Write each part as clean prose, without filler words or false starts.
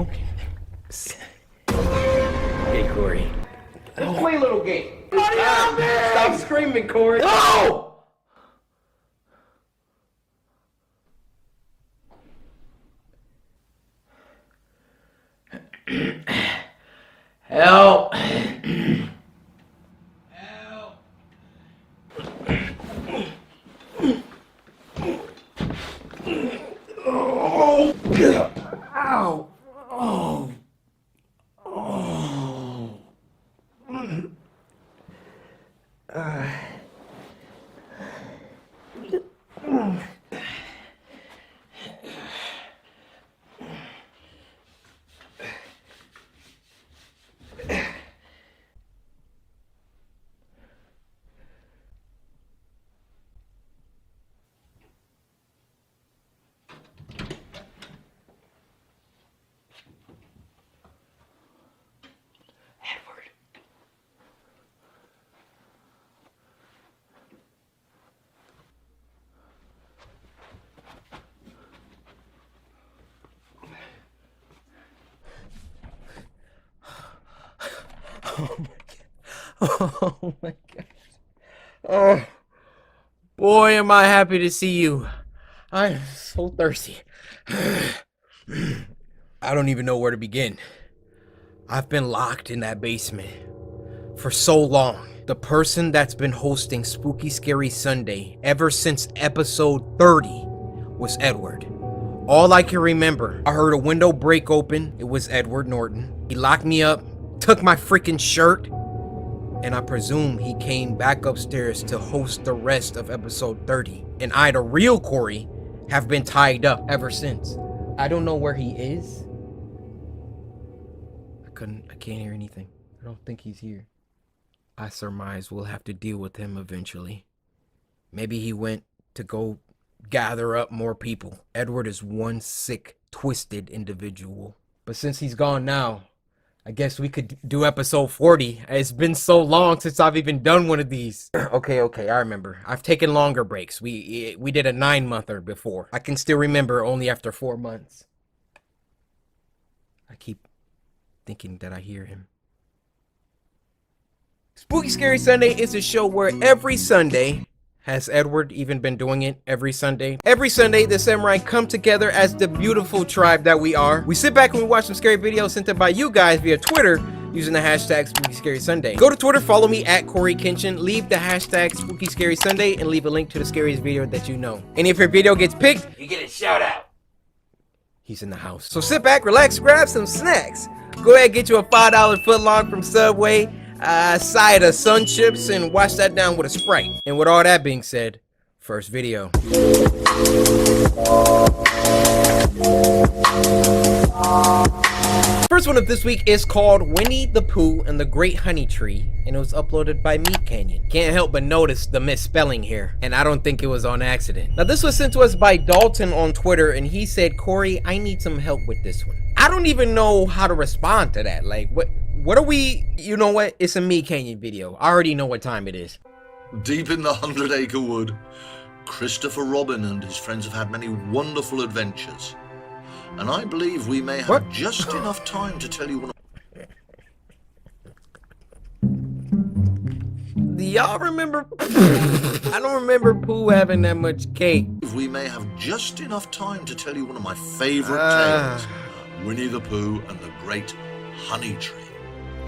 Okay. Hey, Corey. Let's play a little game. Stop screaming, Corey. No! Help! Oh! Ow! Oh! Oh! Oh my god. Oh, boy, am I happy to see you. I'm so thirsty. I don't even know where to begin. I've been locked in that basement for so long. The person that's been hosting Spooky Scary Sunday ever since episode 30 was Edward. All I can remember, I heard a window break open. It was Edward Norton. He locked me up, took my freaking shirt, and I presume he came back upstairs to host the rest of episode 30. And I, the real Corey, have been tied up ever since. I don't know where he is. I can't hear anything. I don't think he's here. I surmise we'll have to deal with him eventually. Maybe he went to go gather up more people. Edward is one sick, twisted individual. But since he's gone now, I guess we could do episode 40. It's been so long since I've even done one of these. Okay, I remember. I've taken longer breaks. We did a 9-monther before. I can still remember only after 4 months. I keep thinking that I hear him. Spooky Scary Sunday is a show where every Sunday, has Edward even been doing it every Sunday? Every Sunday, the samurai come together as the beautiful tribe that we are. We sit back and we watch some scary videos sent in by you guys via Twitter using the hashtag Spooky Scary Sunday. Go to Twitter, follow me at Coryxkenshin, leave the hashtag Spooky Scary Sunday, and leave a link to the scariest video that you know. And if your video gets picked, you get a shout out. He's in the house. So sit back, relax, grab some snacks. Go ahead, get you a $5 footlong from Subway, a side of Sun Chips, and wash that down with a Sprite. And with all that being said, first video. First one of this week is called Winnie the Pooh and the Great Honey Tree, and it was uploaded by Meat Canyon. Can't help but notice the misspelling here, and I don't think it was on accident. Now this was sent to us by Dalton on Twitter, and he said, Corey, I need some help with this one. I don't even know how to respond to that. Like, what are we, you know what? It's a Meat Canyon video. I already know what time it is. Deep in the 100-acre wood, Christopher Robin and his friends have had many wonderful adventures. And I believe we may have just enough time to tell you one. Do y'all remember? I don't remember Pooh having that much cake. We may have just enough time to tell you one of my favorite tales. Winnie the Pooh and the Great Honey Tree.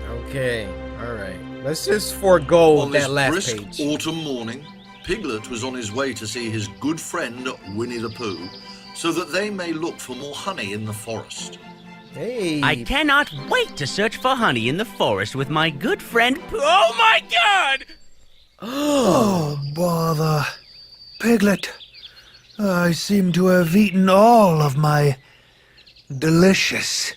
Okay, alright. Let's just forego that last page. On this brisk autumn morning, Piglet was on his way to see his good friend Winnie the Pooh, so that they may look for more honey in the forest. Hey. I cannot wait to search for honey in the forest with my good friend Pooh. Oh my god! Oh, bother. Piglet, I seem to have eaten all of my delicious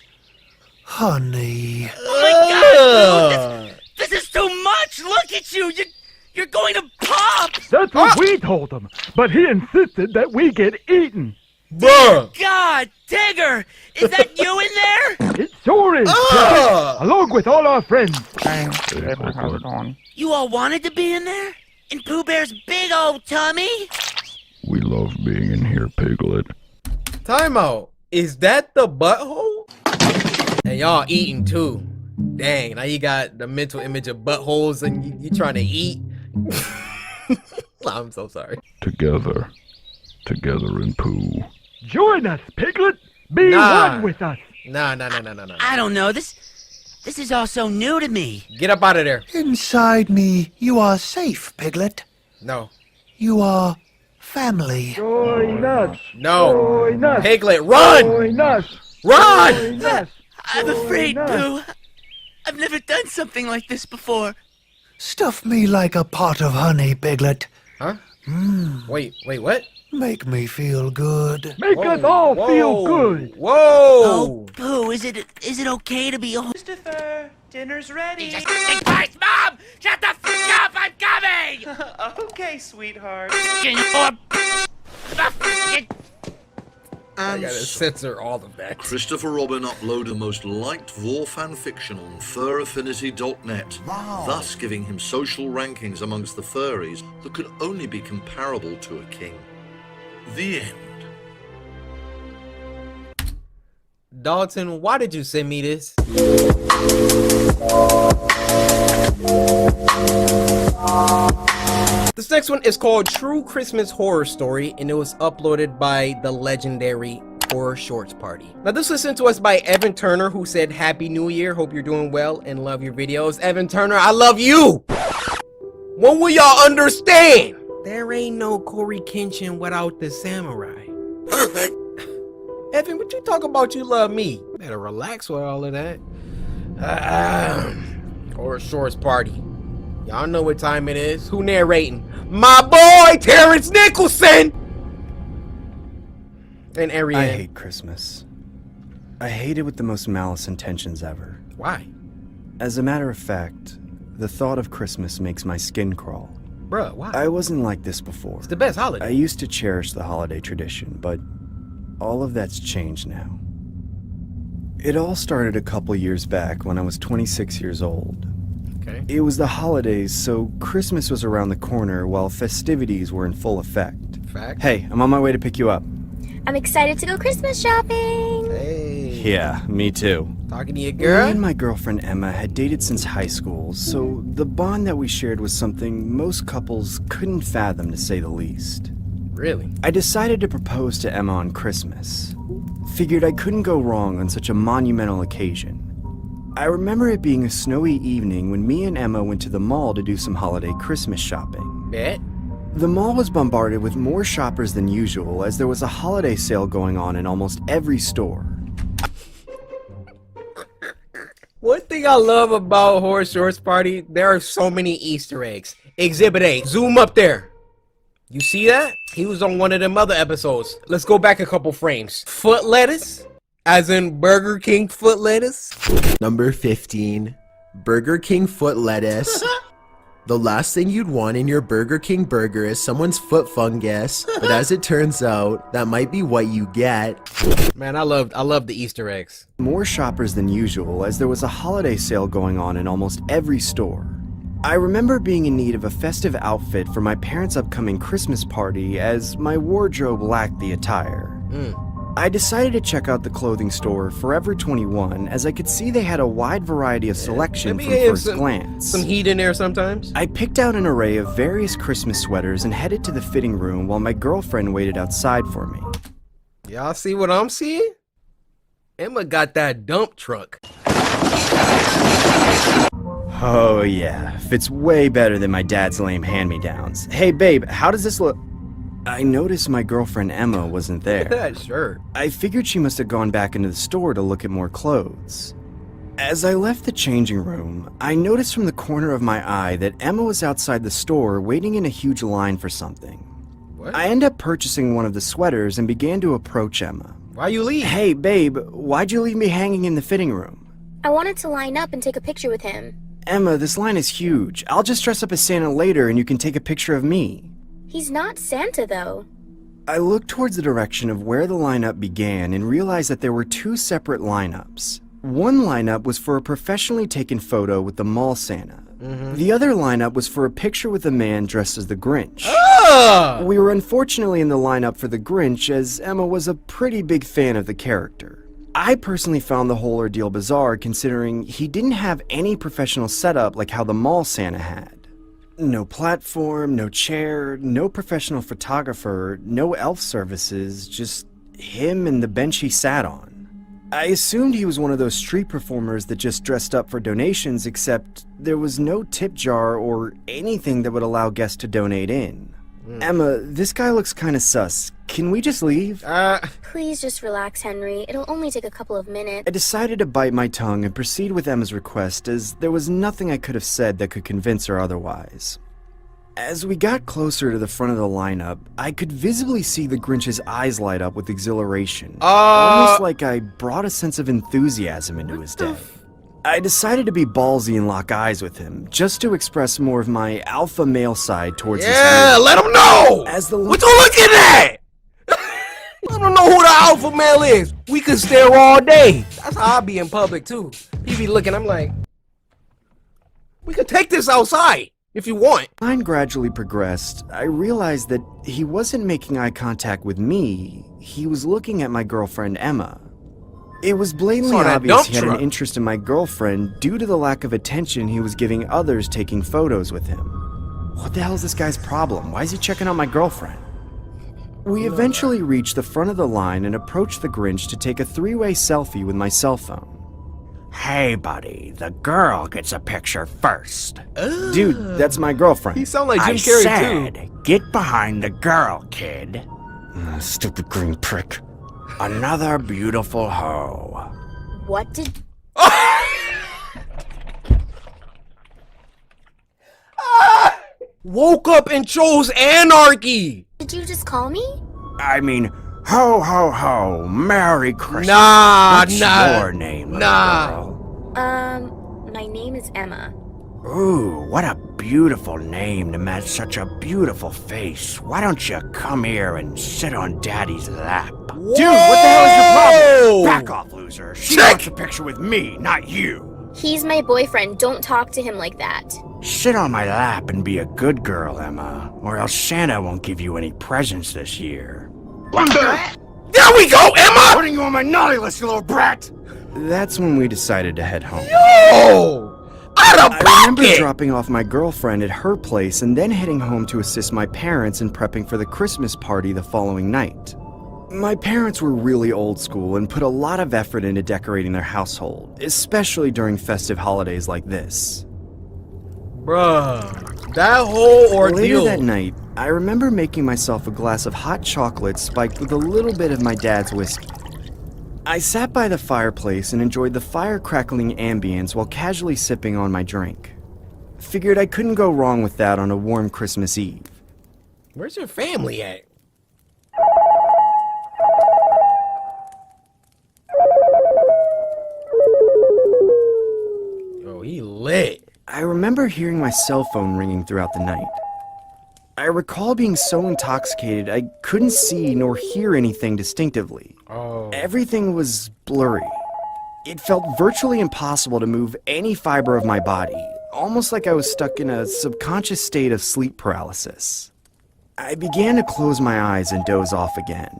honey. Oh my god! This is too much! Look at you! You're going to pop! That's what we told him, but he insisted that we get eaten. Bruh! God, Tigger! Is that you in there? It sure is, along with all our friends. Hey, how's it going? You all wanted to be in there? In Pooh Bear's big old tummy? We love being in here, Piglet. Time out. Is that the butthole? And y'all eating too. Dang, now you got the mental image of buttholes and you trying to eat. I'm so sorry. Together in Pooh. Join us, Piglet. Be Nah. one with us. Nah. I don't know. This is all so new to me. Get up out of there. Inside me, you are safe, Piglet. No. You are family. Join us. No. Join us. Piglet, run! Join us. Run! Join us. I'm afraid, Join us. Pooh. I've never done something like this before. Stuff me like a pot of honey, Piglet. Huh? Wait, what? Make me feel good. Make us all feel good. Whoa! Oh, Pooh, is it okay to be a Christopher, dinner's ready. Just think twice, Mom! Shut the fuck up! I'm coming! Okay, sweetheart. I gotta censor all of that. Christopher Robin uploaded the most liked Vor fan fiction on furaffinity.net, thus giving him social rankings amongst the furries that could only be comparable to a king. The end. Dalton, why did you send me this? This next one is called True Christmas Horror Story, and it was uploaded by the legendary Horror Shorts Party. Now this was sent to us by Evan Turner, who said, Happy New Year, hope you're doing well and love your videos. Evan Turner, I love you! When will y'all understand? There ain't no Coryxkenshin without the samurai. Perfect. Evan, what you talk about you love me? Better relax with all of that. Horror Shorts Party. Y'all know what time it is. Who narrating? My boy, Terrence Nicholson! And Ariane. I hate Christmas. I hate it with the most malice intentions ever. Why? As a matter of fact, the thought of Christmas makes my skin crawl. Bruh, why? I wasn't like this before. It's the best holiday. I used to cherish the holiday tradition, but all of that's changed now. It all started a couple years back when I was 26 years old. Okay. It was the holidays, so Christmas was around the corner while festivities were in full effect. Fact. Hey, I'm on my way to pick you up. I'm excited to go Christmas shopping. Hey. Yeah, me too. Talking to your Me girl? and my girlfriend Emma had dated since high school, so the bond that we shared was something most couples couldn't fathom, to say the least. Really? I decided to propose to Emma on Christmas. Figured I couldn't go wrong on such a monumental occasion. I remember it being a snowy evening when me and Emma went to the mall to do some holiday Christmas shopping. Bet. The mall was bombarded with more shoppers than usual as there was a holiday sale going on in almost every store. One thing I love about Horror Shorts Party, there are so many Easter eggs. Exhibit A, zoom up there. You see that? He was on one of them other episodes. Let's go back a couple frames. Foot lettuce, as in Burger King foot lettuce. Number 15, Burger King foot lettuce. The last thing you'd want in your Burger King burger is someone's foot fungus, but as it turns out, that might be what you get. Man, I love the Easter eggs. More shoppers than usual as there was a holiday sale going on in almost every store. I remember being in need of a festive outfit for my parents' upcoming Christmas party as my wardrobe lacked the attire. I decided to check out the clothing store Forever 21 as I could see they had a wide variety of selection from first glance. Some heat in there sometimes. I picked out an array of various Christmas sweaters and headed to the fitting room while my girlfriend waited outside for me. Y'all see what I'm seeing? Emma got that dump truck. Oh yeah, fits way better than my dad's lame hand-me-downs. Hey babe, how does this look? I noticed my girlfriend Emma wasn't there. Sure. I figured she must have gone back into the store to look at more clothes. As I left the changing room, I noticed from the corner of my eye that Emma was outside the store waiting in a huge line for something. What? I ended up purchasing one of the sweaters and began to approach Emma. Why you leave? Hey babe, why'd you leave me hanging in the fitting room? I wanted to line up and take a picture with him. Emma, this line is huge. I'll just dress up as Santa later and you can take a picture of me. He's not Santa, though. I looked towards the direction of where the lineup began and realized that there were two separate lineups. One lineup was for a professionally taken photo with the mall Santa. The other lineup was for a picture with a man dressed as the Grinch. We were unfortunately in the lineup for the Grinch as Emma was a pretty big fan of the character. I personally found the whole ordeal bizarre considering he didn't have any professional setup like how the mall Santa had. No platform, no chair, no professional photographer, no elf services, just him and the bench he sat on. I assumed he was one of those street performers that just dressed up for donations, except there was no tip jar or anything that would allow guests to donate in. Emma, this guy looks kinda sus. Can we just leave? Please just relax, Henry. It'll only take a couple of minutes. I decided to bite my tongue and proceed with Emma's request, as there was nothing I could have said that could convince her otherwise. As we got closer to the front of the lineup, I could visibly see the Grinch's eyes light up with exhilaration. Almost like I brought a sense of enthusiasm into his day. I decided to be ballsy and lock eyes with him, just to express more of my alpha male side towards his Yeah, let him know! As the What you looking at? I don't know who the alpha male is. We could stare all day. That's how I be in public too. He be looking, I'm like, we could take this outside if you want. line gradually progressed, I realized that he wasn't making eye contact with me, he was looking at my girlfriend Emma. It was blatantly Saw that obvious dump he had an truck. interest in my girlfriend due to the lack of attention he was giving others taking photos with him. What the hell is this guy's problem? Why is he checking out my girlfriend? We eventually reached the front of the line and approached the Grinch to take a three-way selfie with my cell phone. Hey, buddy, the girl gets a picture first. Dude, that's my girlfriend. He sound like Jim I Carrey said, too. get behind the girl, kid. Stupid green prick. Another beautiful hoe. What did... Woke up and chose anarchy. Did you just call me? I mean, ho, ho, ho, Merry Christmas. Nah, What's your name, little girl? My name is Emma. Ooh, what a beautiful name to match such a beautiful face. Why don't you come here and sit on Daddy's lap? Dude, what the hell is your problem? Back off, loser. She wants a picture with me, not you. He's my boyfriend. Don't talk to him like that. Sit on my lap and be a good girl, Emma, or else Santa won't give you any presents this year. There we go, Emma! Putting you on my naughty list, you little brat! That's when we decided to head home. Oh! Out of I remember pocket! dropping off my girlfriend at her place and then heading home to assist my parents in prepping for the Christmas party the following night. My parents were really old school and put a lot of effort into decorating their household, especially during festive holidays like this. Bruh, that whole ordeal. Later that night, I remember making myself a glass of hot chocolate spiked with a little bit of my dad's whiskey. I sat by the fireplace and enjoyed the fire crackling ambience while casually sipping on my drink. Figured I couldn't go wrong with that on a warm Christmas Eve. Where's your family at? Oh, he lit. I remember hearing my cell phone ringing throughout the night. I recall being so intoxicated I couldn't see nor hear anything distinctively. Oh. Everything was blurry. It felt virtually impossible to move any fiber of my body, almost like I was stuck in a subconscious state of sleep paralysis. I began to close my eyes and doze off again.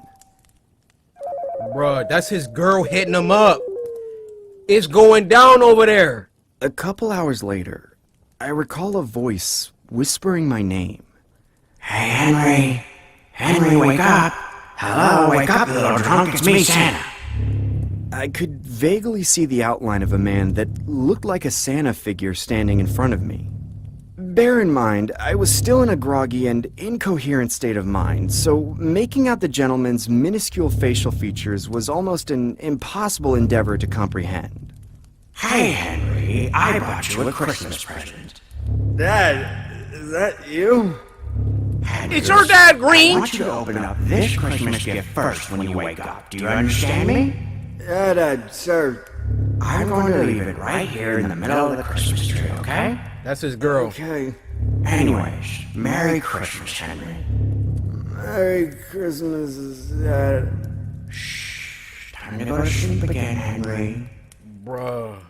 Bruh, that's his girl hitting him up. It's going down over there. A couple hours later, I recall a voice whispering my name. Hey, Henry. Henry, wake up. Hello, wake up, little drunk. It's me, Santa. I could vaguely see the outline of a man that looked like a Santa figure standing in front of me. Bear in mind, I was still in a groggy and incoherent state of mind, so making out the gentleman's minuscule facial features was almost an impossible endeavor to comprehend. Hey, Henry, I bought you a Christmas present. Dad, is that you? It's your dad, I Green. want you to open up this Christmas gift first when you wake up. Do you understand me? Dad, sir. I'm going to leave it right here in the middle of the Christmas tree, okay? That's his girl. Okay. Anyways, Merry Christmas, Henry. Merry Christmas, Dad. Time to go to sleep again, Henry. Bruh,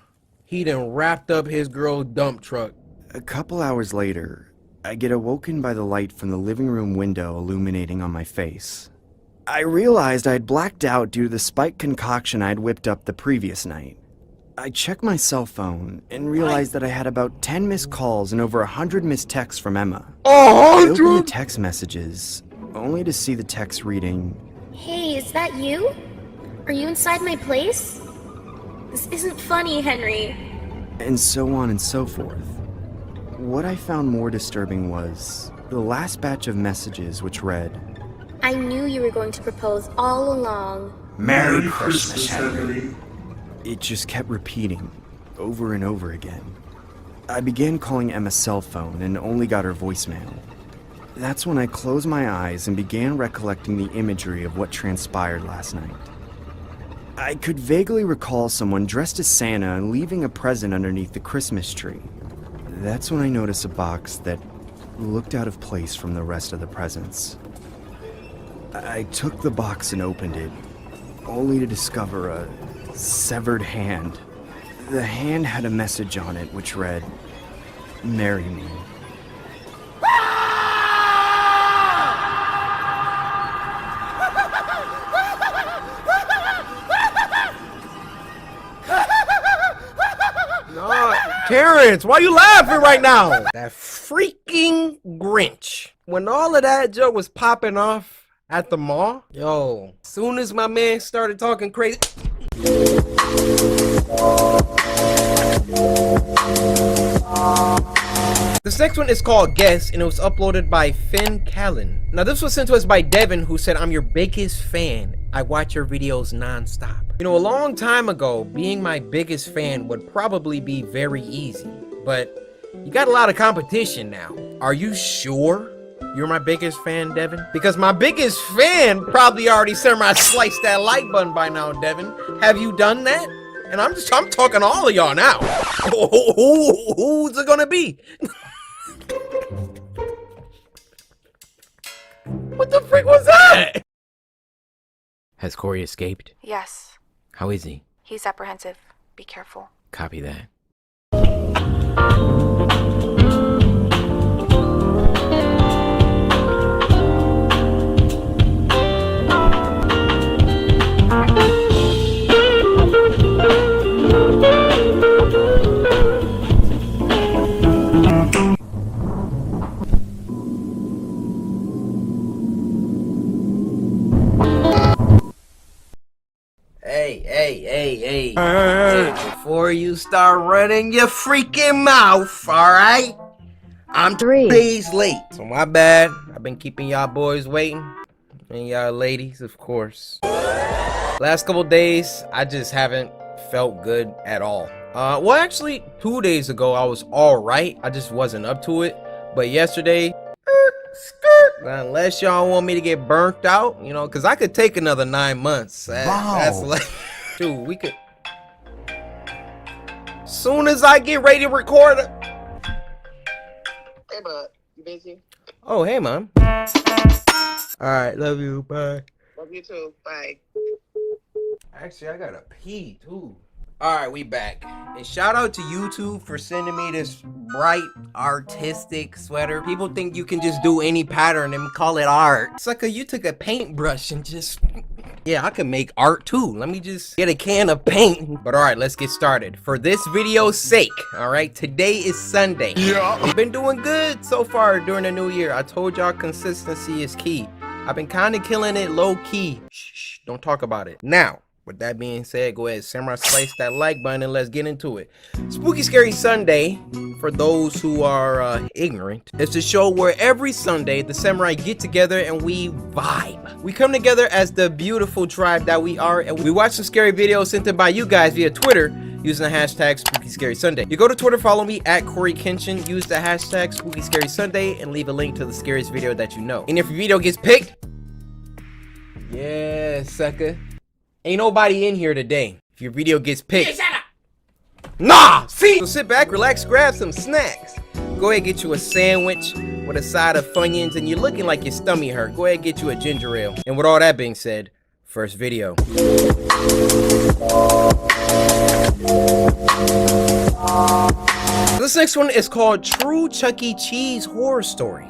he done wrapped up his girl's dump truck. A couple hours later, I get awoken by the light from the living room window illuminating on my face. I realized I'd blacked out due to the spiked concoction I'd whipped up the previous night. I checked my cell phone and realized that I had about 10 missed calls and over 100 missed texts from Emma. I opened the text messages, only to see the text reading, Hey, is that you? Are you inside my place? This isn't funny, Henry. and so on and so forth. What I found more disturbing was the last batch of messages, which read, I knew you were going to propose all along. Merry Christmas, Henry. It just kept repeating, over and over again. I began calling Emma's cell phone and only got her voicemail. That's when I closed my eyes and began recollecting the imagery of what transpired last night. I could vaguely recall someone dressed as Santa and leaving a present underneath the Christmas tree. That's when I noticed a box that looked out of place from the rest of the presents. I took the box and opened it, only to discover a severed hand. The hand had a message on it which read, "Marry me." Terrence, why you laughing right now? That freaking Grinch. When all of that joke was popping off at the mall, yo, soon as my man started talking crazy. This next one is called Guess, and it was uploaded by Finn Callan. Now this was sent to us by Devin, who said, I'm your biggest fan. I watch your videos non-stop. You know, a long time ago, being my biggest fan would probably be very easy, but you got a lot of competition now. Are you sure you're my biggest fan, Devin? Because my biggest fan probably already slice that like button by now, Devin. Have you done that? And I'm talking to all of y'all now. Who's it gonna be? What the frick was that? Has Corey escaped? Yes. How is he? He's apprehensive. Be careful. Copy that. Hey, before you start running your freaking mouth, alright? I'm 3 days late, so my bad. I've been keeping y'all boys waiting, and y'all ladies, of course. Last couple days, I just haven't felt good at all. Well, actually, 2 days ago, I was alright. I just wasn't up to it, but yesterday, unless y'all want me to get burnt out, you know, because I could take another 9 months. That's like, dude, we could. Soon as I get ready to record. Hey, bud, you busy? Oh, hey, mom. All right, love you. Bye. Love you too. Bye. Actually, I gotta pee too. All right, we back. And shout out to YouTube for sending me this bright, artistic sweater. People think you can just do any pattern and call it art. It's like you took a paintbrush and just... Yeah, I can make art too. Let me just get a can of paint. But all right, let's get started. For this video's sake, all right, today is Sunday. Yeah. I've been doing good so far during the new year. I told y'all consistency is key. I've been kind of killing it low key. Shh, don't talk about it. Now, with that being said, go ahead, slice that like button and let's get into it. Spooky Scary Sunday, for those who are ignorant, it's a show where every Sunday the samurai get together and we vibe. We come together as the beautiful tribe that we are, and we watch some scary videos sent in by you guys via Twitter using the hashtag Spooky Scary Sunday. You go to Twitter, follow me at Coryxkenshin, use the hashtag Spooky Scary Sunday, and leave a link to the scariest video that you know. And if your video gets picked, yeah, sucker. Ain't nobody in here today. If your video gets picked. Yeah, shut up. Nah, see? So sit back, relax, grab some snacks. Go ahead, get you a sandwich with a side of Funyuns, and you're looking like your stomach hurt. Go ahead, get you a ginger ale. And with all that being said, first video. This next one is called True Chuck E. Cheese Horror Story.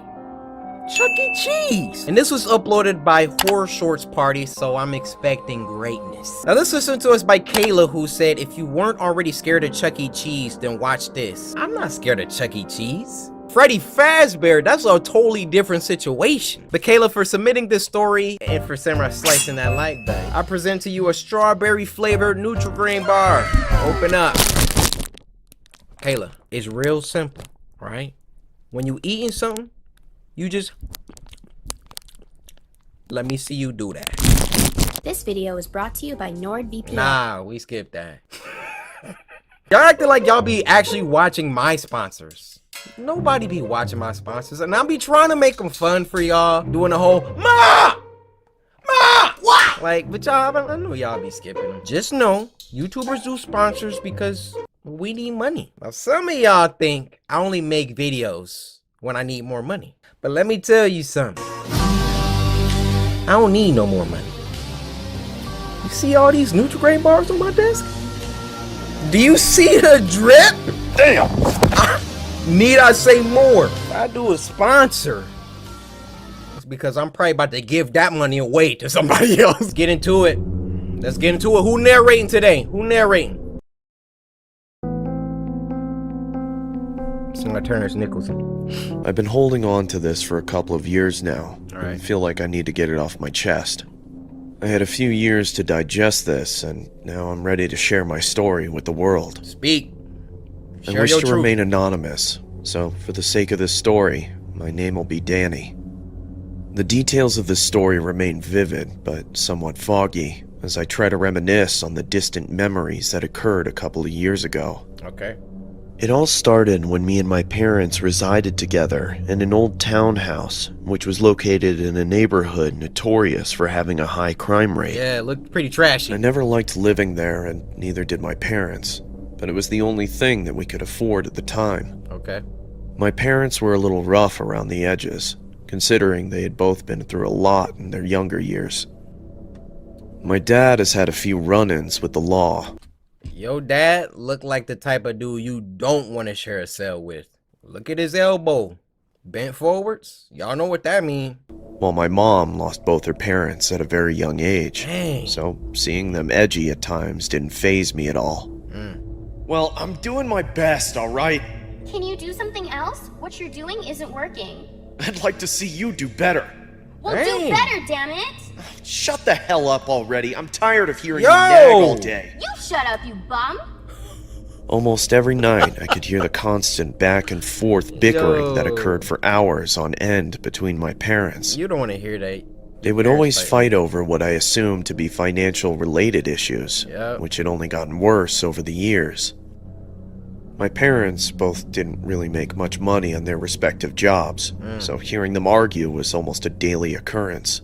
Chuck E. Cheese. And this was uploaded by Horror Shorts Party, so I'm expecting greatness. Now this was sent to us by Kayla, who said, if you weren't already scared of Chuck E. Cheese, then watch this. I'm not scared of Chuck E. Cheese. Freddy Fazbear, that's a totally different situation. But Kayla, for submitting this story and for Samurai slicing that like button, I present to you a strawberry flavored Nutri-Grain bar. Open up. Kayla, it's real simple, right? When you eating something, you just let me see you do that. This video is brought to you by NordVPN. Nah, we skipped that. Y'all acting like y'all be actually watching my sponsors. Nobody be watching my sponsors, and I'll be trying to make them fun for y'all, doing the whole Ma! What? Like, but y'all, I know y'all be skipping them. Just know, YouTubers do sponsors because we need money. Now, some of y'all think I only make videos when I need more money. But let me tell you something. I don't need no more money. You see all these Nutri-Grain bars on my desk? Do you see the drip? Damn! Need I say more? If I do a sponsor, it's because I'm probably about to give that money away to somebody else. Get into it. Let's get into it. Who narrating today? Who narrating? Singer Turner's Nicholson. I've been holding on to this for a couple of years now. All right. I feel like I need to get it off my chest. I had a few years to digest this, and now I'm ready to share my story with the world. Speak. I Share wish your to truth. remain anonymous, so for the sake of this story, my name will be Danny. The details of this story remain vivid, but somewhat foggy, as I try to reminisce on the distant memories that occurred a couple of years ago. Okay. It all started when me and my parents resided together in an old townhouse, which was located in a neighborhood notorious for having a high crime rate. Yeah, it looked pretty trashy. I never liked living there, and neither did my parents, but it was the only thing that we could afford at the time. Okay. My parents were a little rough around the edges, considering they had both been through a lot in their younger years. My dad has had a few run-ins with the law. Your dad looked like the type of dude you don't want to share a cell with. Look at his elbow. Bent forwards. Y'all know what that means. While my mom lost both her parents at a very young age. Dang. So seeing them edgy at times didn't faze me at all. Well, I'm doing my best, alright? Can you do something else? What you're doing isn't working. I'd like to see you do better. Well, do better, damn it! Shut the hell up already. I'm tired of hearing Yo! you nag all day. You shut up, you bum! Almost every night, I could hear the constant back and forth bickering that occurred for hours on end between my parents. You don't want to hear that. They would always fight over what I assumed to be financial related issues, Yep. which had only gotten worse over the years. My parents both didn't really make much money on their respective jobs, so hearing them argue was almost a daily occurrence.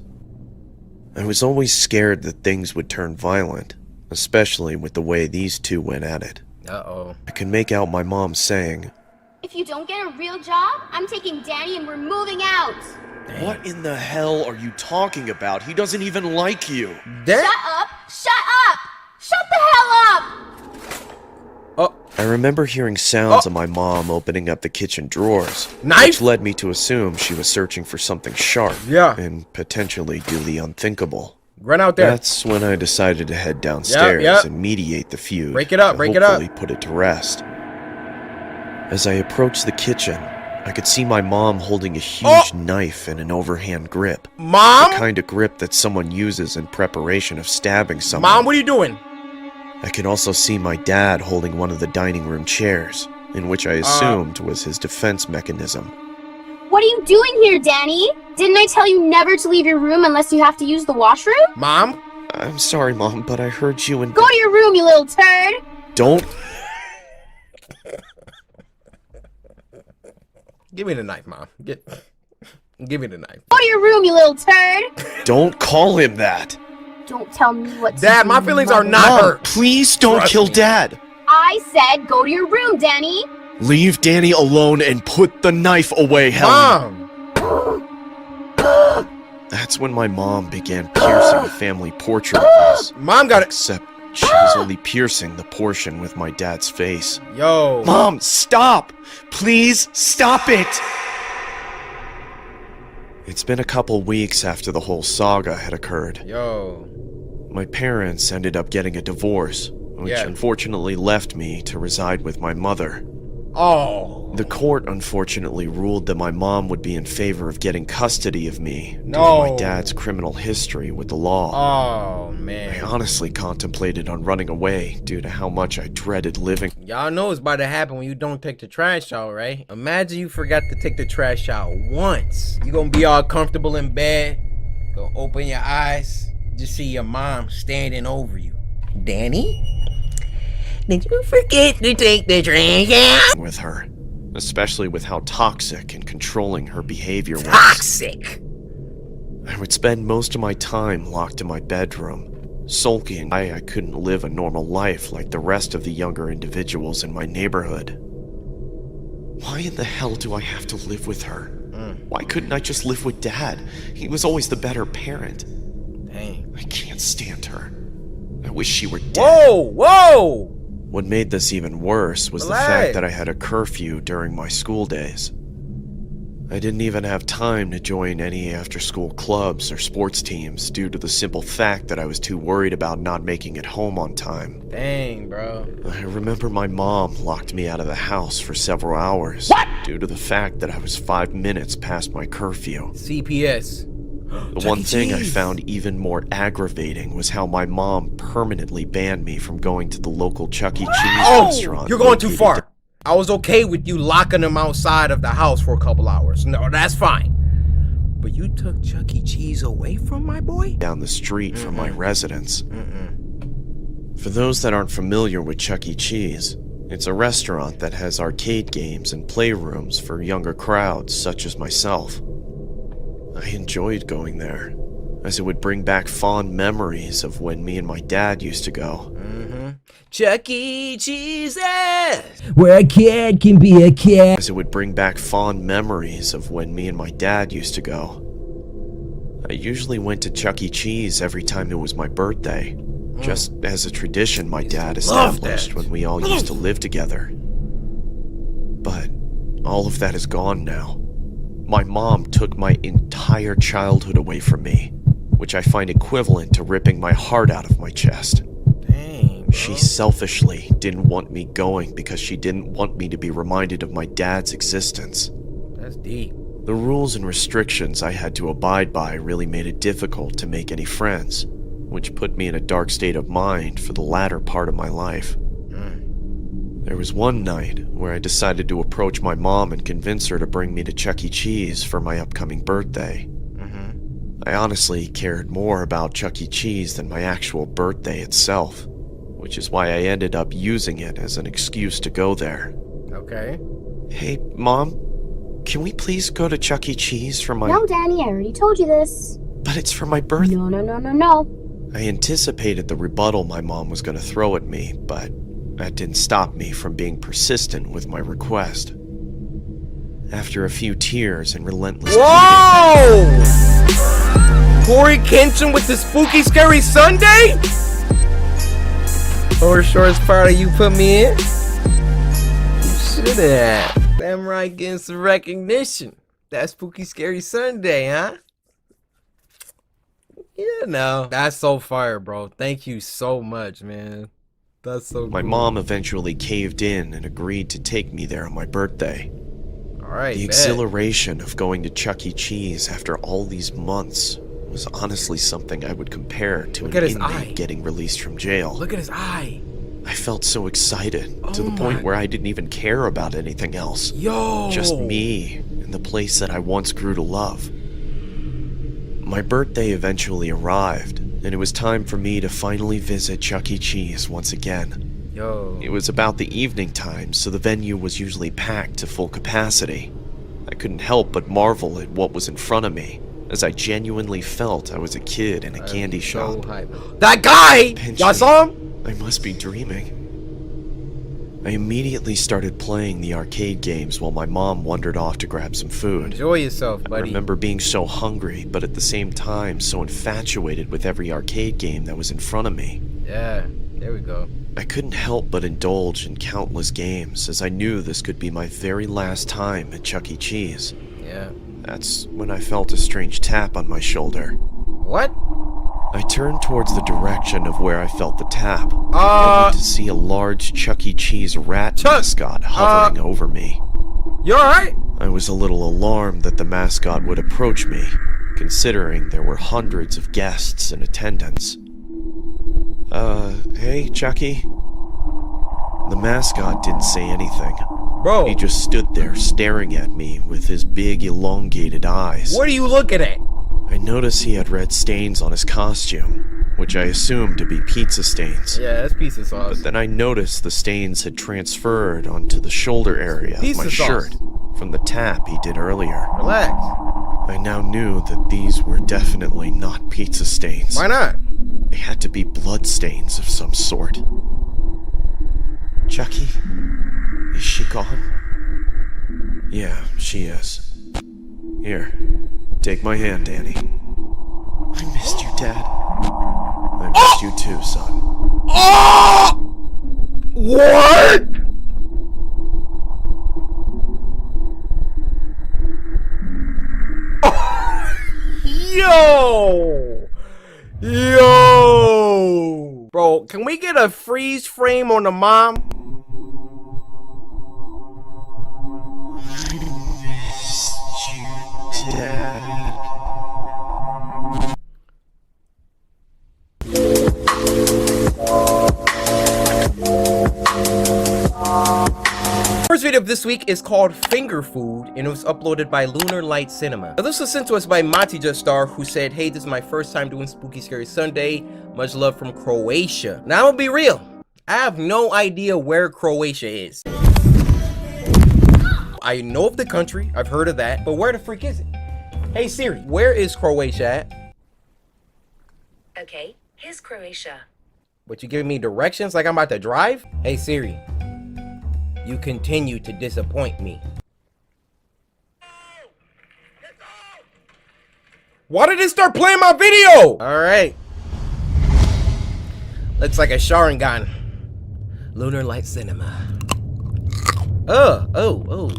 I was always scared that things would turn violent, especially with the way these two went at it. Uh-oh. I could make out my mom saying, If you don't get a real job, I'm taking Danny and we're moving out! What in the hell are you talking about? He doesn't even like you. Shut up! Shut up! Shut the hell up! I remember hearing sounds of my mom opening up the kitchen drawers, Knife? which led me to assume she was searching for something sharp, and potentially do the unthinkable. Run out there. That's when I decided to head downstairs and mediate the feud. Break it up, to break it up. hopefully put it to rest. As I approached the kitchen, I could see my mom holding a huge knife in an overhand grip. Mom? The kind of grip that someone uses in preparation of stabbing someone. Mom, what are you doing? I could also see my dad holding one of the dining room chairs, in which I assumed was his defense mechanism. What are you doing here, Danny? Didn't I tell you never to leave your room unless you have to use the washroom? Mom? I'm sorry, Mom, but I heard you and... Go to your room, you little turd! Don't... Give me the knife, Mom. Give me the knife. Go to your room, you little turd! Don't call him that! Don't tell me what to Dad, do, my feelings are Mother. not Mom, hurt. please don't Trust kill me. Dad! I said go to your room, Danny! Leave Danny alone and put the knife away, Helen! Mom! That's when my mom began piercing the family portrait of us. Mom got it. Except she was only piercing the portion with my dad's face. Yo. Mom, stop! Please, stop it! It's been a couple weeks after the whole saga had occurred. Yo. My parents ended up getting a divorce, which unfortunately left me to reside with my mother. Oh. The court unfortunately ruled that my mom would be in favor of getting custody of me due to my dad's criminal history with the law. Oh, man. I honestly contemplated on running away due to how much I dreaded living. Y'all know it's about to happen when you don't take the trash out, right? Imagine you forgot to take the trash out once. You gonna be all comfortable in bed, go open your eyes, just see your mom standing over you. Danny? Did you forget to take the trash out? With her, especially with how toxic and controlling her behavior was. Toxic! I would spend most of my time locked in my bedroom, sulking I couldn't live a normal life like the rest of the younger individuals in my neighborhood. Why in the hell do I have to live with her? Why couldn't I just live with Dad? He was always the better parent. Dang. I can't stand her. I wish she were dead. Whoa! Whoa! What made this even worse was the fact that I had a curfew during my school days. I didn't even have time to join any after-school clubs or sports teams due to the simple fact that I was too worried about not making it home on time. Dang, bro. I remember my mom locked me out of the house for several hours due to the fact that I was 5 minutes past my curfew. CPS. The one thing I found even more aggravating was how my mom permanently banned me from going to the local Chuck E. Cheese restaurant. You're going too far. I was okay with you locking them outside of the house for a couple hours. No, that's fine. But you took Chuck E. Cheese away from my boy? Down the street from my residence. For those that aren't familiar with Chuck E. Cheese, it's a restaurant that has arcade games and playrooms for younger crowds such as myself. I enjoyed going there, as it would bring back fond memories of when me and my dad used to go. Chuck E. Cheese, where a kid can be a kid. As it would bring back fond memories of when me and my dad used to go. I usually went to Chuck E. Cheese every time it was my birthday, just as a tradition my dad established when we all used to live together. But all of that is gone now. My mom took my entire childhood away from me, which I find equivalent to ripping my heart out of my chest. Dang, She selfishly didn't want me going because she didn't want me to be reminded of my dad's existence. That's deep. The rules and restrictions I had to abide by really made it difficult to make any friends, which put me in a dark state of mind for the latter part of my life. There was one night where I decided to approach my mom and convince her to bring me to Chuck E. Cheese for my upcoming birthday. I honestly cared more about Chuck E. Cheese than my actual birthday itself, which is why I ended up using it as an excuse to go there. Okay. Hey, Mom, can we please go to Chuck E. Cheese for my... No, Danny, I already told you this. But it's for my birthday. No. I anticipated the rebuttal my mom was going to throw at me, but that didn't stop me from being persistent with my request. After a few tears and relentless Whoa! Coryxkenshin with the spooky scary Sunday? Or shortest part of you put me in? You should have. Damn right, getting some recognition. That spooky scary Sunday, huh? Yeah, no. That's so fire, bro. Thank you so much, man. That's so My cool. mom eventually caved in and agreed to take me there on my birthday. Alright, The exhilaration of going to Chuck E. Cheese after all these months was honestly something I would compare to an inmate getting released from jail. Look at his eye. I felt so excited to the point where I didn't even care about anything else. Yo! Just me and the place that I once grew to love. My birthday eventually arrived, and it was time for me to finally visit Chuck E. Cheese once again. Yo. It was about the evening time, so the venue was usually packed to full capacity. I couldn't help but marvel at what was in front of me, as I genuinely felt I was a kid in a candy shop. That guy! Y'all saw him? I must be dreaming. I immediately started playing the arcade games while my mom wandered off to grab some food. Enjoy yourself, buddy. I remember being so hungry, but at the same time so infatuated with every arcade game that was in front of me. Yeah, there we go. I couldn't help but indulge in countless games, as I knew this could be my very last time at Chuck E. Cheese. Yeah. That's when I felt a strange tap on my shoulder. What? I turned towards the direction of where I felt the tap, only to see a large Chuck E. Cheese rat mascot hovering over me. You alright? I was a little alarmed that the mascot would approach me, considering there were hundreds of guests in attendance. Hey, Chucky? The mascot didn't say anything. Bro. He just stood there staring at me with his big elongated eyes. What are you looking at? I noticed he had red stains on his costume, which I assumed to be pizza stains. Yeah, that's pizza sauce. But then I noticed the stains had transferred onto the shoulder area of my shirt from the tap he did earlier. Relax. I now knew that these were definitely not pizza stains. Why not? They had to be blood stains of some sort. Chucky? Is she gone? Yeah, she is. Here, take my hand, Danny. I missed you, Dad. I missed you too, son. Oh! What? Yo! Yo! Bro, can we get a freeze frame on the mom? First video of this week is called Finger Food, and it was uploaded by Lunar Light Cinema. Now, this was sent to us by Mati Just Star, who said, hey, this is my first time doing Spooky Scary Sunday. Much love from Croatia. Now, I'm gonna be real. I have no idea where Croatia is. I know of the country, I've heard of that, but where the freak is it? Hey Siri, where is Croatia at? Okay, here's Croatia. But you giving me directions like I'm about to drive? Hey Siri, you continue to disappoint me. Why did it start playing my video? Alright. Looks like a Sharingan. Lunar Light Cinema. Oh.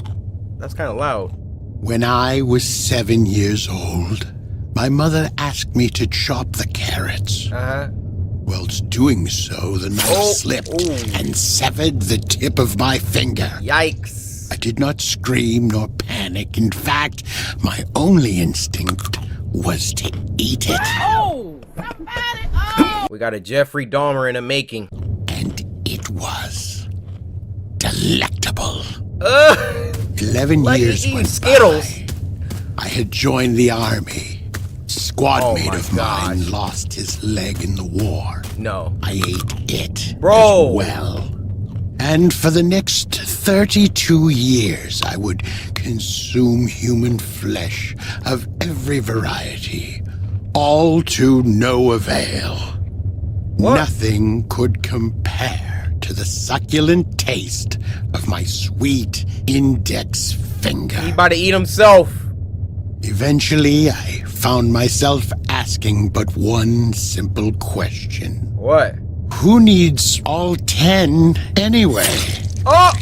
That's kind of loud. When I was 7 years old, my mother asked me to chop the carrots. Whilst doing so, the knife slipped and severed the tip of my finger. Yikes. I did not scream nor panic. In fact, my only instinct was to eat it. We got a Jeffrey Dahmer in the making. And it was delectable. 11 years went Skittles. by. I had joined the army. Squad mate of mine lost his leg in the war. No. I ate it as well. And for the next 32 years, I would consume human flesh of every variety, all to no avail. Nothing could compare to the succulent taste of my sweet index finger. He about to eat himself. Eventually, I found myself asking but one simple question. What? Who needs all 10 anyway? Oh!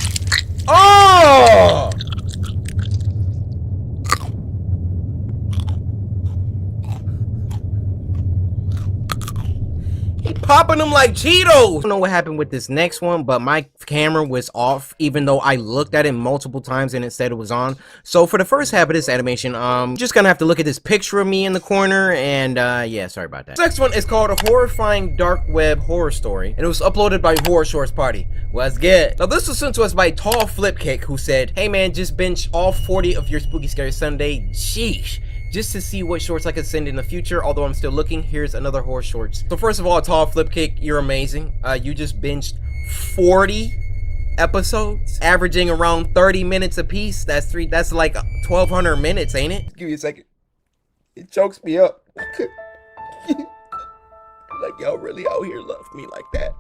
He popping them like Cheetos. I don't know what happened with this next one, but my camera was off even though I looked at it multiple times and it said it was on. So for the first half of this animation, just gonna have to look at this picture of me in the corner and yeah, sorry about that. This next one is called A Horrifying Dark Web Horror Story, and it was uploaded by Horror Shorts Party. What's good? Now this was sent to us by Tall Flipkick, who said, hey man, just binge all 40 of your Spooky Scary Sunday. Sheesh. Just to see what shorts I could send in the future, although I'm still looking. Here's another horror shorts. So first of all, Tall Flipkick, you're amazing. You just binged 40 episodes, averaging around 30 minutes a piece. That's like 1,200 minutes, ain't it? Give me a second. It chokes me up. Like y'all really out here love me like that.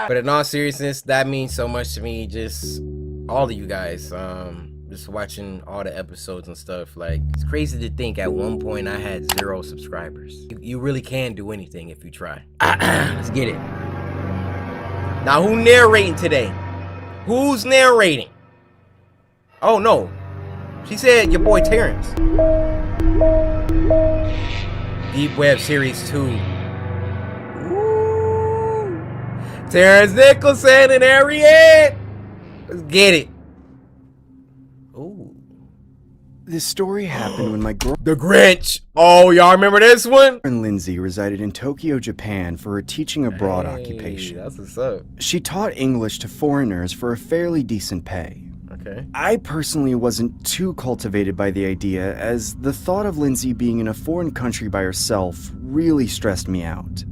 But in all seriousness, that means so much to me. Just all of you guys, just watching all the episodes and stuff. Like, it's crazy to think at one point I had 0 subscribers. You really can do anything if you try. Let's get it. Now, who narrating today? Who's narrating? Oh no. She said your boy Terrence. Deep Web Series 2. Ooh. Terrence Nicholson and Harriet. Let's get it. Ooh. This story happened when my The Grinch. Oh, y'all remember this one? girlfriend Lindsay resided in Tokyo, Japan for her teaching abroad occupation. That's what's up. She taught English to foreigners for a fairly decent pay. Okay. I personally wasn't too cultivated by the idea, as the thought of Lindsay being in a foreign country by herself really stressed me out.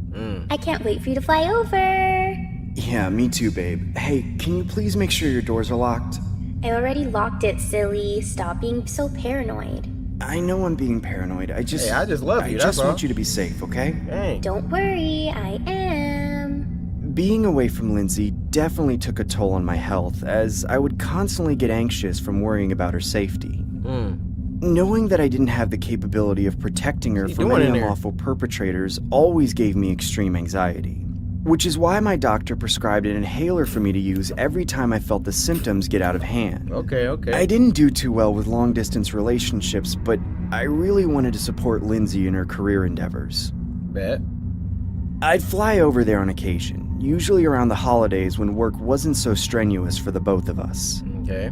I can't wait for you to fly over. Yeah, me too, babe. Hey, can you please make sure your doors are locked? I already locked it, silly. Stop being so paranoid. I know I'm being paranoid. I just love you. I just want you to be safe, okay? Hey. Don't worry, I am. Being away from Lindsay definitely took a toll on my health, as I would constantly get anxious from worrying about her safety. Knowing that I didn't have the capability of protecting her from any unlawful perpetrators always gave me extreme anxiety. Which is why my doctor prescribed an inhaler for me to use every time I felt the symptoms get out of hand. Okay. I didn't do too well with long-distance relationships, but I really wanted to support Lindsay in her career endeavors. Bet. I'd fly over there on occasion, usually around the holidays when work wasn't so strenuous for the both of us. Okay.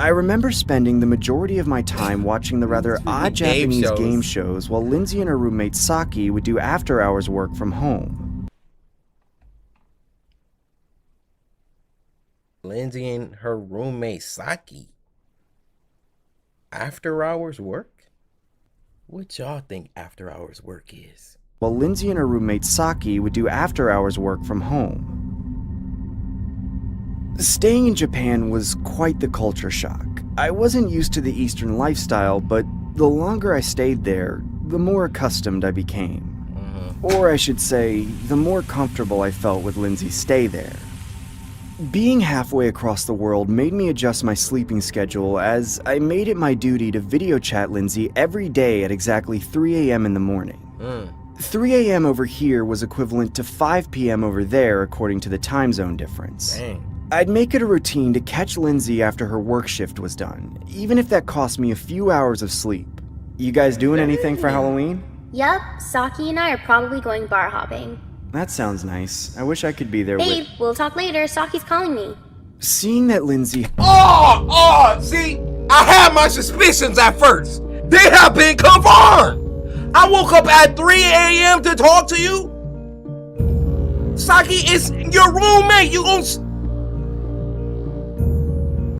I remember spending the majority of my time watching the rather odd Japanese game shows while Lindsay and her roommate Saki would do after-hours work from home. Lindsay and her roommate Saki. After hours work? What y'all think after hours work is? While Lindsay and her roommate Saki would do after-hours work from home. Staying in Japan was quite the culture shock. I wasn't used to the Eastern lifestyle, but the longer I stayed there, the more accustomed I became. Or I should say, the more comfortable I felt with Lindsay's stay there. Being halfway across the world made me adjust my sleeping schedule, as I made it my duty to video chat Lindsay every day at exactly 3 a.m. in the morning. 3 a.m. over here was equivalent to 5 p.m. over there according to the time zone difference. Dang. I'd make it a routine to catch Lindsay after her work shift was done, even if that cost me a few hours of sleep. You guys doing anything for Halloween? Yup, Saki and I are probably going bar hopping. That sounds nice. I wish I could be there Babe, we'll talk later. Saki's calling me. Seeing that Lindsay... See, I had my suspicions at first. They have been confirmed. I woke up at 3 a.m. to talk to you. Saki is your roommate. You gon'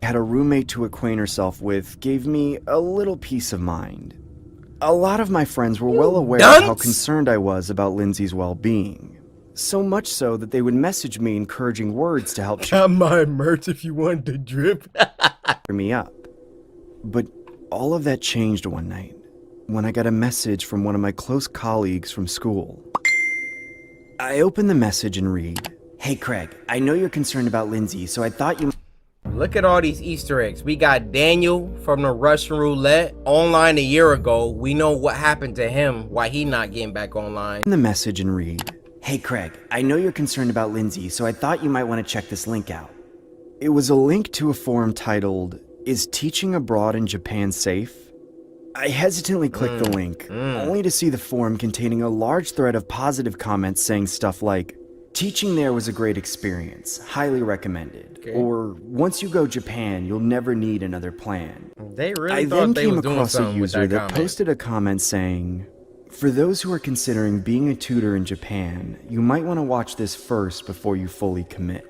had a roommate to acquaint herself with gave me a little peace of mind. A lot of my friends were well aware of how concerned I was about Lindsay's well-being. So much so that they would message me encouraging words to help cheer my merch if you want to drip me up. But all of that changed one night when I got a message from one of my close colleagues from school. I opened the message and read, "Hey Craig, I know you're concerned about Lindsay, so I thought you..." Look at all these Easter eggs. We got Daniel from the Russian roulette online a year ago. We know what happened to him, why he not getting back online. The message and read, "Hey Craig, I know you're concerned about Lindsay, so I thought you might want to check this link out." It was a link to a forum titled, "Is Teaching Abroad in Japan Safe?" I hesitantly clicked the link, only to see the forum containing a large thread of positive comments saying stuff like, "Teaching there was a great experience, highly recommended," or "Once you go Japan, you'll never need another plan." They really I thought then they came was doing across a something with user that that comment. posted a comment saying, "For those who are considering being a tutor in Japan, you might want to watch this first before you fully commit."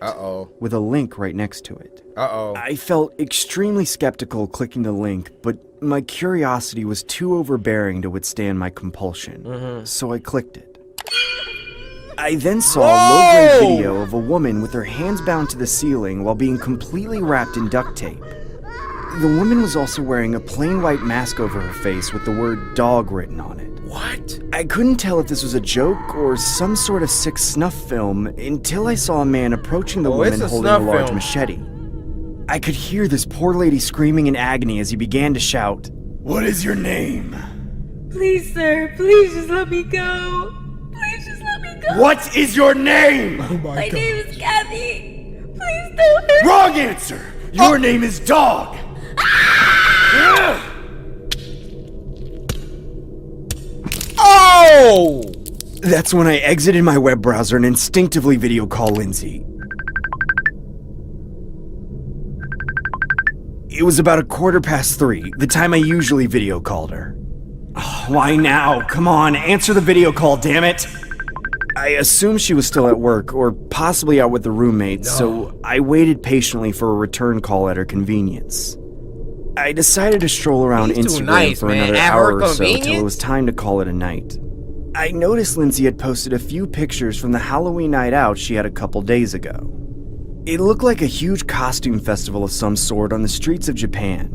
With a link right next to it. I felt extremely skeptical clicking the link, but my curiosity was too overbearing to withstand my compulsion, so I clicked it. I then saw a low-grade video of a woman with her hands bound to the ceiling while being completely wrapped in duct tape. The woman was also wearing a plain white mask over her face with the word dog written on it. What? I couldn't tell if this was a joke or some sort of sick snuff film until I saw a man approaching the woman holding a large machete. I could hear this poor lady screaming in agony as he began to shout, "What is your name?" Please, sir, please just let me go. Please just let me go. "What is your name?" My name is Kathy. Please don't hurt me. Wrong answer! Your name is Dog! Ah! Oh! That's when I exited my web browser and instinctively video called Lindsay. It was about 3:15, the time I usually video called her. Oh, why now? Come on, answer the video call, damn it! I assumed she was still at work, or possibly out with the roommates, so I waited patiently for a return call at her convenience. I decided to stroll around Instagram for another hour or so till it was time to call it a night. I noticed Lindsay had posted a few pictures from the Halloween night out she had a couple days ago. It looked like a huge costume festival of some sort on the streets of Japan.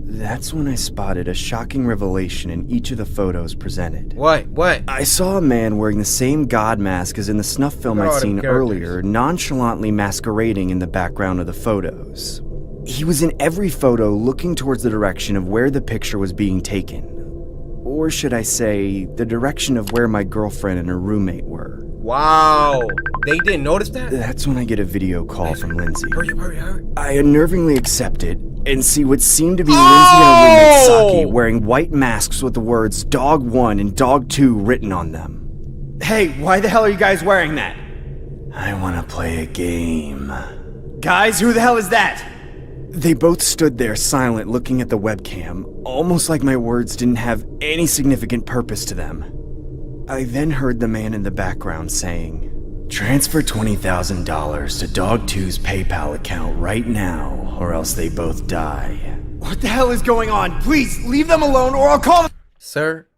That's when I spotted a shocking revelation in each of the photos presented. What? I saw a man wearing the same god mask as in the snuff film I'd seen earlier, nonchalantly masquerading in the background of the photos. He was in every photo looking towards the direction of where the picture was being taken. Or should I say, the direction of where my girlfriend and her roommate were. Wow. They didn't notice that? That's when I get a video call from Lindsay. Hurry. I unnervingly accept it and see what seemed to be Lindsay and her roommate Saki wearing white masks with the words Dog 1 and Dog 2 written on them. Hey, why the hell are you guys wearing that? I want to play a game. Guys, who the hell is that? They both stood there silent looking at the webcam, almost like my words didn't have any significant purpose to them. I then heard the man in the background saying, "Transfer $20,000 to Dog 2's PayPal account right now, or else they both die." What the hell is going on? Please, leave them alone or I'll call them. Sir,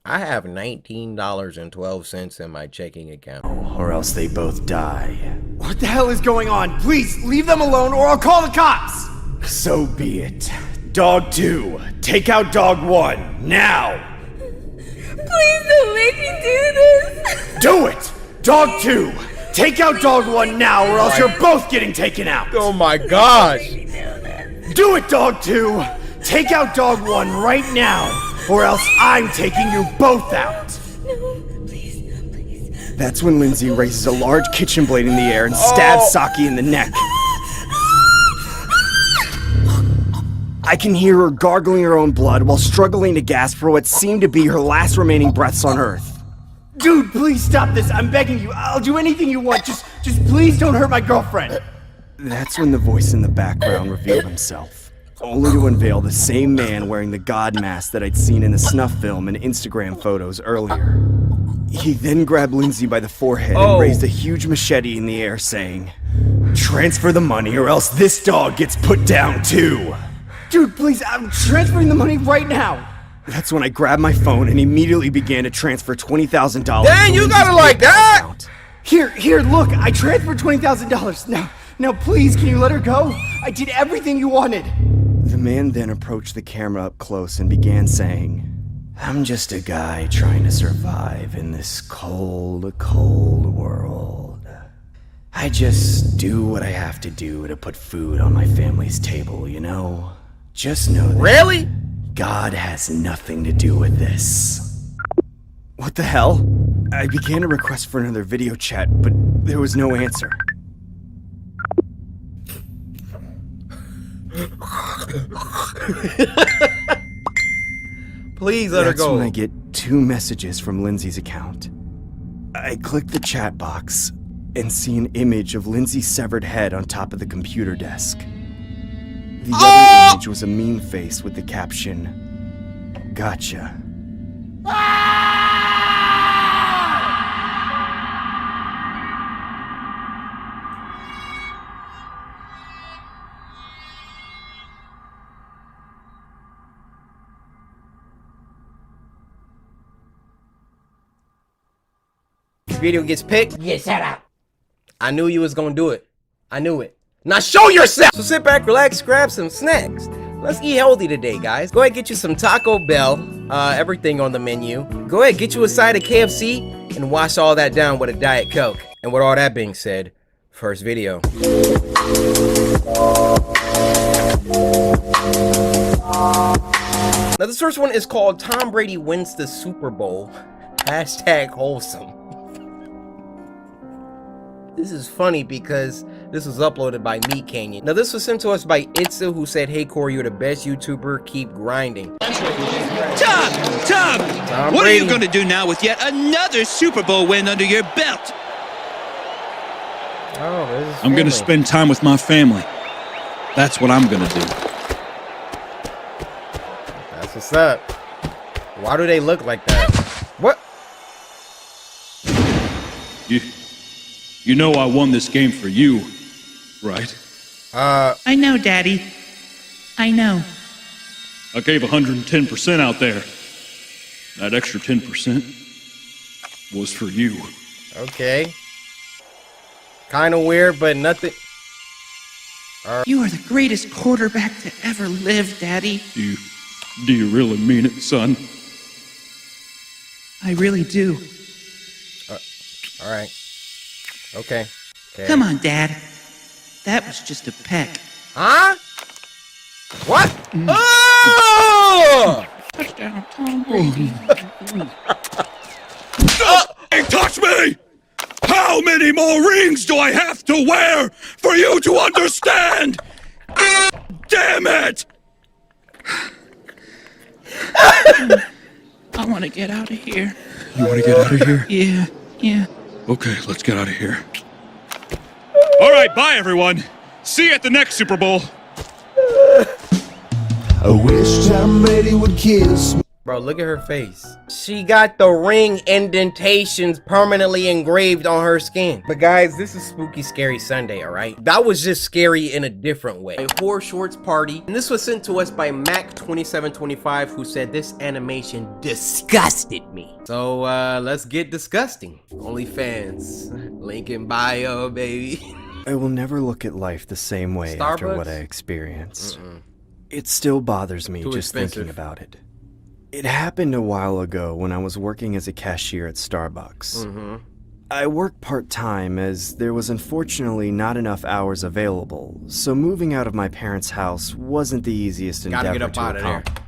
I have $19.12 in my checking account. Or else they both die. What the hell is going on? Please, leave them alone or I'll call the cops! So be it. Dog 2, take out Dog 1, now! Please don't make me do this. Do it! Dog 2, take out Dog 1 now or else you're both getting taken out! Oh my gosh! Do it, Dog 2! Take out Dog 1 right now, or else I'm taking you both out! No, please. That's when Lindsay raises a large kitchen blade in the air and stabs Saki in the neck. I can hear her gargling her own blood while struggling to gasp for what seemed to be her last remaining breaths on Earth. Dude, please stop this. I'm begging you. I'll do anything you want. Just please don't hurt my girlfriend. That's when the voice in the background revealed himself, only to unveil the same man wearing the god mask that I'd seen in the snuff film and Instagram photos earlier. He then grabbed Lindsay by the forehead and raised a huge machete in the air, saying, "Transfer the money or else this dog gets put down too." Dude, please, I'm transferring the money right now. That's when I grabbed my phone and immediately began to transfer $20,000. Dang, you got it like that? Account. Here, look, I transferred $20,000. Now please, can you let her go? I did everything you wanted. The man then approached the camera up close and began saying, "I'm just a guy trying to survive in this cold, cold world. I just do what I have to do to put food on my family's table, you know? Just know that really? God has nothing to do with this." What the hell? I began a request for another video chat, but there was no answer. Please let her go. That's when I get 2 messages from Lindsay's account. I click the chat box and see an image of Lindsay's severed head on top of the computer desk. The other image was a meme face with the caption, "Gotcha." Video gets picked. Yeah, shut up. I knew you was gonna do it. I knew it. Now show yourself! So sit back, relax, grab some snacks. Let's eat healthy today, guys. Go ahead, get you some Taco Bell. Everything on the menu. Go ahead, get you a side of KFC and wash all that down with a Diet Coke. And with all that being said, first video. Now this first one is called Tom Brady Wins the Super Bowl. #wholesome. This is funny because This was uploaded by me, Canyon. Now, this was sent to us by Itza, who said, "Hey, Corey, you're the best YouTuber. Keep grinding." Tom, what are you going to do now with yet another Super Bowl win under your belt? Oh, I'm going to spend time with my family. That's what I'm going to do. That's what's up. Why do they look like that? What? You know I won this game for you, right? I know, Daddy. I know. I gave 110% out there. That extra 10% was for you. Okay. Kind of weird, but nothing. You are the greatest quarterback to ever live, Daddy. Do you really mean it, son? I really do. All right. Okay. Come on, Dad. That was just a peck. Huh? What? Oh! Touchdown, Tom Brady. Hey, touch me! How many more rings do I have to wear for you to understand? Damn it! I want to get out of here. You want to get out of here? Yeah. Okay, let's get out of here. All right, bye, everyone. See you at the next Super Bowl. I wish Tom Brady would kiss me. Bro, look at her face. She got the ring indentations permanently engraved on her skin. But guys, this is Spooky Scary Sunday, all right? That was just scary in a different way. A horror shorts party. And this was sent to us by Mac2725, who said this animation disgusted me. So, let's get disgusting. OnlyFans. Link in bio, baby. I will never look at life the same way after what I experienced. It still bothers me just thinking about it. It happened a while ago when I was working as a cashier at Starbucks. I worked part-time as there was unfortunately not enough hours available, so moving out of my parents' house wasn't the easiest endeavor Gotta get up out to of there. accomplish.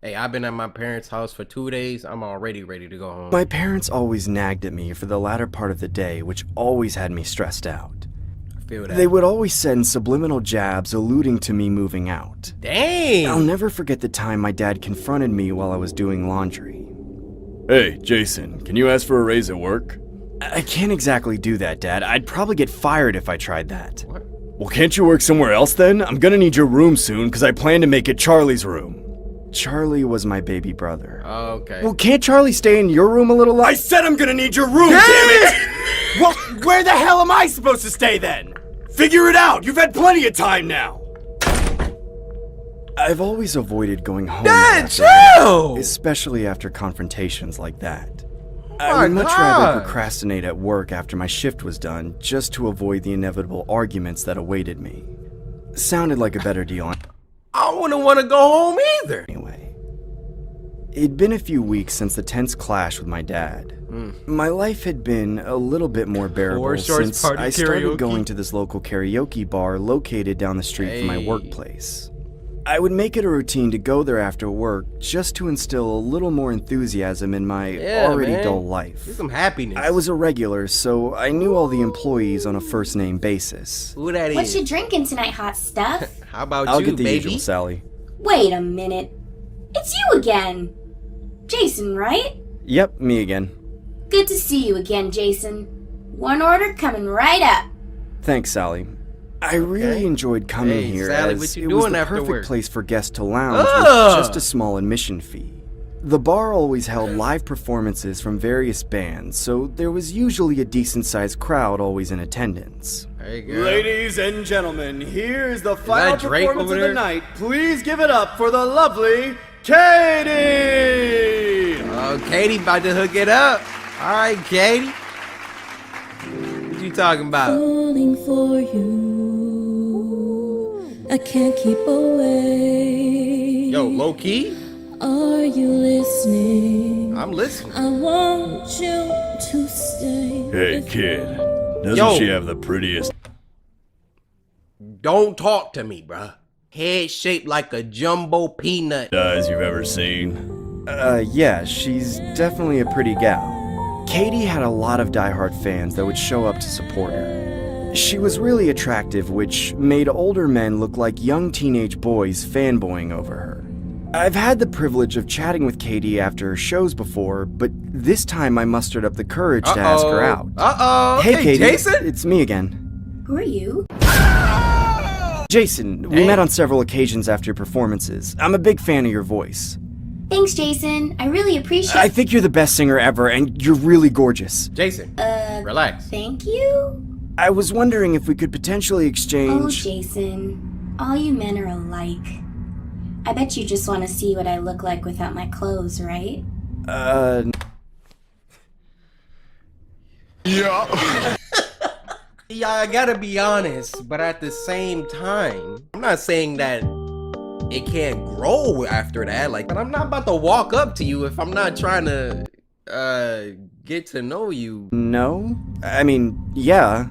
Hey, I've been at my parents' house for 2 days. I'm already ready to go home. My parents always nagged at me for the latter part of the day, which always had me stressed out. Feel that. They would always send subliminal jabs alluding to me moving out. Dang! I'll never forget the time my dad confronted me while I was doing laundry. Hey, Jason, can you ask for a raise at work? I can't exactly do that, Dad. I'd probably get fired if I tried that. What? Well, can't you work somewhere else then? I'm gonna need your room soon, because I plan to make it Charlie's room. Charlie was my baby brother. Oh, okay. Well, can't Charlie stay in your room a little longer? I said I'm gonna need your room, damn it! Well, where the hell am I supposed to stay then? Figure it out! You've had plenty of time now! I've always avoided going home. Dad, after chill! especially after confrontations like that. I my would much rather God. procrastinate at work after my shift was done, just to avoid the inevitable arguments that awaited me. Sounded like a better deal. I wouldn't want to go home either. Anyway, it'd been a few weeks since the tense clash with my dad. My life had been a little bit more bearable since I started going to this local karaoke bar located down the street from my workplace. I would make it a routine to go there after work just to instill a little more enthusiasm in my already dull life. Get some happiness. I was a regular, so I knew all the employees on a first-name basis. Who that is? What you drinking tonight, hot stuff? How about I'll you, get the baby? usual, Sally. Wait a minute. It's you again. Jason, right? Yep, me again. Good to see you again, Jason. One order coming right up. Thanks, Sally. I really enjoyed coming Hey, here Sally, as what you it was doing the after perfect work? place for guests to lounge with just a small admission fee. The bar always held live performances from various bands, so there was usually a decent-sized crowd always in attendance. Hey, girl. Ladies and gentlemen, here's the final that Drake performance over of the there? night. Please give it up for the lovely Katie! Oh, Katie about to hook it up. All right, Katie. What you talking about? Falling for you. I can't keep away. Yo, low key? Are you listening? I'm listening. I want you to stay. Hey, kid, doesn't Yo. she have the prettiest... Don't talk to me, bruh. Head shaped like a jumbo peanut. eyes you've ever seen? Yeah, she's definitely a pretty gal. Katie had a lot of diehard fans that would show up to support her. She was really attractive, which made older men look like young teenage boys fanboying over her. I've had the privilege of chatting with Katie after her shows before, but this time I mustered up the courage to ask her out. Hey, Katie, Jason? It's me again. Who are you? Jason, we met on several occasions after your performances. I'm a big fan of your voice. Thanks, Jason. I really appreciate I think you're the best singer ever, and you're really gorgeous. Jason, relax. Thank you? I was wondering if we could potentially exchange... Oh, Jason. All you men are alike. I bet you just want to see what I look like without my clothes, right? Yeah. Yeah, I gotta be honest, but at the same time, I'm not saying that it can't grow after that. Like, but I'm not about to walk up to you if I'm not trying to get to know you. No? I mean, yeah.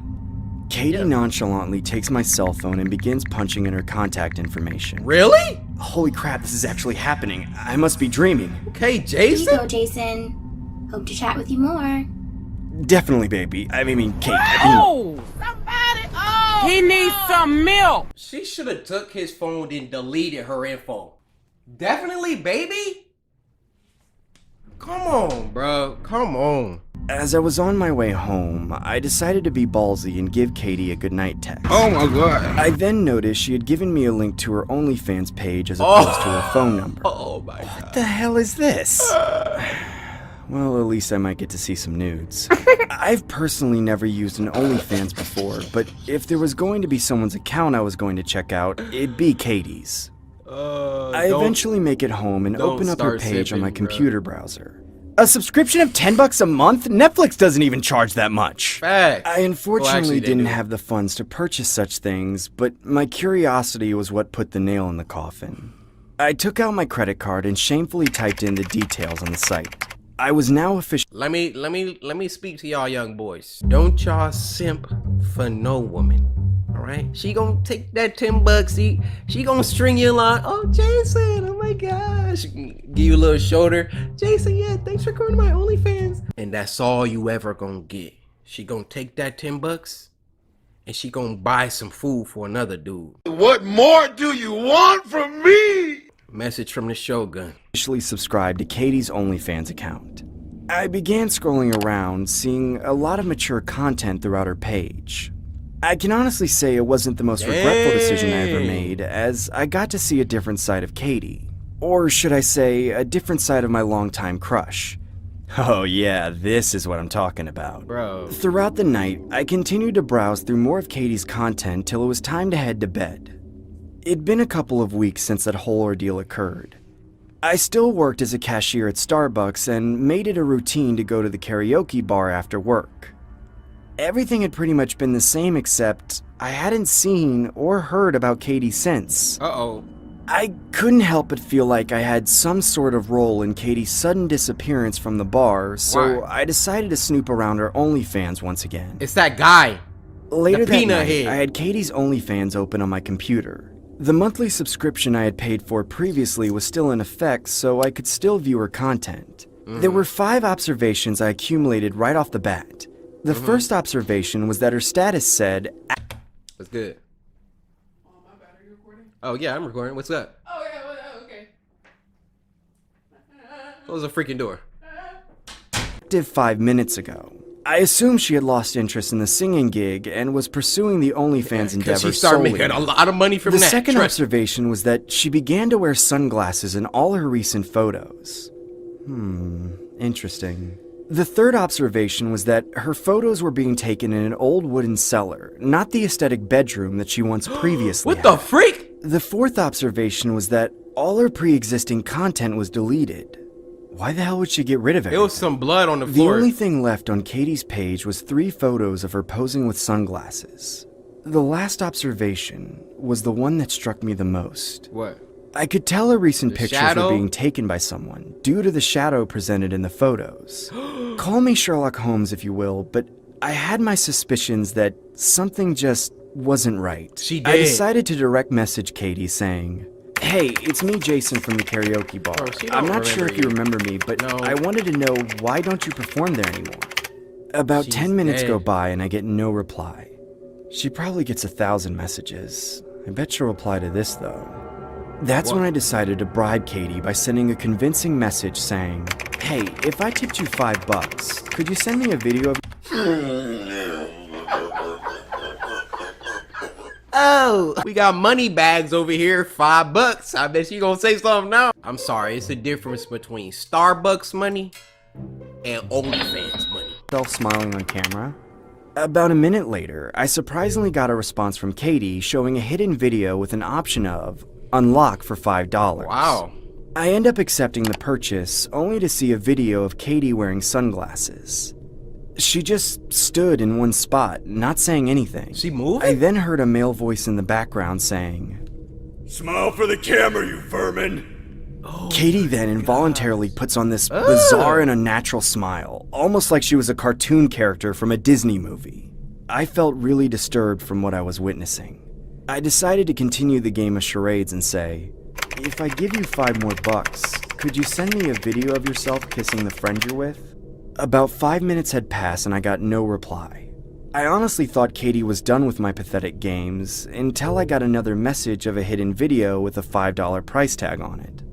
Katie nonchalantly takes my cell phone and begins punching in her contact information. Really? Holy crap, this is actually happening. I must be dreaming. Okay, Here Jason. you go, Jason. Hope to chat with you more. Definitely, baby. I mean, Kate. He needs some milk. She should have took his phone and deleted her info. Definitely, baby. Come on, bro. Come on. As I was on my way home, I decided to be ballsy and give Katie a goodnight text. Oh my god. I then noticed she had given me a link to her OnlyFans page as opposed to her phone number. Oh my god. What the hell is this? Well, at least I might get to see some nudes. I've personally never used an OnlyFans before, but if there was going to be someone's account I was going to check out, it'd be Katie's. I eventually make it home and open up her page on my computer browser. A subscription of $10 a month? Netflix doesn't even charge that much. Facts. I unfortunately they didn't do. have the funds to purchase such things, but my curiosity was what put the nail in the coffin. I took out my credit card and shamefully typed in the details on the site. I was now officially... Let me speak to y'all young boys. Don't y'all simp for no woman. Alright? She gonna take that $10. She gonna string you along. Oh, Jason, oh my gosh. Give you a little shoulder. Jason, yeah, thanks for coming to my OnlyFans. And that's all you ever gonna get. She gonna take that $10 and she gonna buy some food for another dude. What more do you want from me? Message from the Shogun. Officially subscribed to Katie's OnlyFans account. I began scrolling around, seeing a lot of mature content throughout her page. I can honestly say it wasn't the most regretful decision I ever made, as I got to see a different side of Katie. Or should I say, a different side of my longtime crush. Oh yeah, this is what I'm talking about. Bro. Throughout the night, I continued to browse through more of Katie's content till it was time to head to bed. It'd been a couple of weeks since that whole ordeal occurred. I still worked as a cashier at Starbucks and made it a routine to go to the karaoke bar after work. Everything had pretty much been the same except I hadn't seen or heard about Katie since. Uh-oh. I couldn't help but feel like I had some sort of role in Katie's sudden disappearance from the bar, so I decided to snoop around her OnlyFans once again. It's that guy. Later that peanut night, head. I had Katie's OnlyFans open on my computer. The monthly subscription I had paid for previously was still in effect, so I could still view her content. There were 5 observations I accumulated right off the bat. The first observation was that her status said... That's good. Oh, yeah, I'm recording. What's up? Oh, yeah, well, okay. Close the freaking door. ...active 5 minutes ago. I assumed she had lost interest in the singing gig and was pursuing the OnlyFans endeavor She started solely. making a lot of money from The that. second Trust me. observation was that she began to wear sunglasses in all her recent photos. Interesting. The third observation was that her photos were being taken in an old wooden cellar, not the aesthetic bedroom that she once previously What the had. freak? The fourth observation was that all her pre-existing content was deleted. Why the hell would she get rid of it? There was some blood on the The floor. only thing left on Katie's page was 3 photos of her posing with sunglasses. The last observation was the one that struck me the most. What? I could tell her recent The pictures shadow? were being taken by someone due to the shadow presented in the photos. Call me Sherlock Holmes if you will, but I had my suspicions that something just wasn't right. She I did. decided to direct message Katie saying, "Hey, it's me, Jason, from the karaoke bar. Bro, she don't I'm not sure if you remember remember me, but No. I wanted to know why don't you perform there anymore?" About She's 10 minutes dead. go by and I get no reply. She probably gets 1,000 messages. I bet she'll reply to this, though. That's when I decided to bribe Katie by sending a convincing message saying, "Hey, if I tipped you $5, could you send me a video of..." Oh, we got money bags over here, $5. I bet you gonna say something now. I'm sorry, it's the difference between Starbucks money and OnlyFans money. Self-smiling on camera. About a minute later, I surprisingly got a response from Katie showing a hidden video with an option of unlock for $5. Wow. I end up accepting the purchase, only to see a video of Katie wearing sunglasses. She just stood in one spot, not saying anything. She moved? I then heard a male voice in the background saying, "Smile for the camera, you vermin!" Katie then involuntarily puts on this bizarre and unnatural smile, almost like she was a cartoon character from a Disney movie. I felt really disturbed from what I was witnessing. I decided to continue the game of charades and say, "If I give you $5 more, could you send me a video of yourself kissing the friend you're with?" About 5 minutes had passed and I got no reply. I honestly thought Katie was done with my pathetic games until I got another message of a hidden video with a $5 price tag on it.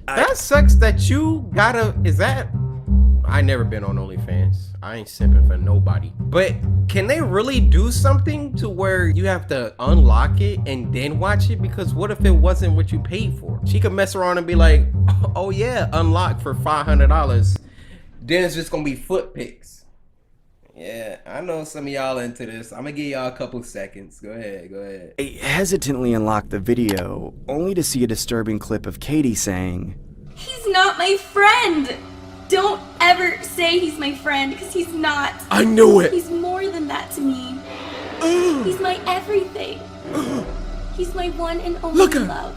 That sucks that you gotta, I never been on OnlyFans. I ain't simping for nobody. But can they really do something to where you have to unlock it and then watch it? Because what if it wasn't what you paid for? She could mess around and be like, oh yeah, unlock for $500. Then it's just gonna be foot pics. Yeah, I know some of y'all into this. I'm gonna give y'all a couple seconds. Go ahead. I hesitantly unlocked the video, only to see a disturbing clip of Katie saying, He's not my friend! Don't ever say he's my friend, because he's not. I knew it! He's more than that to me. He's my everything. He's my one and only love.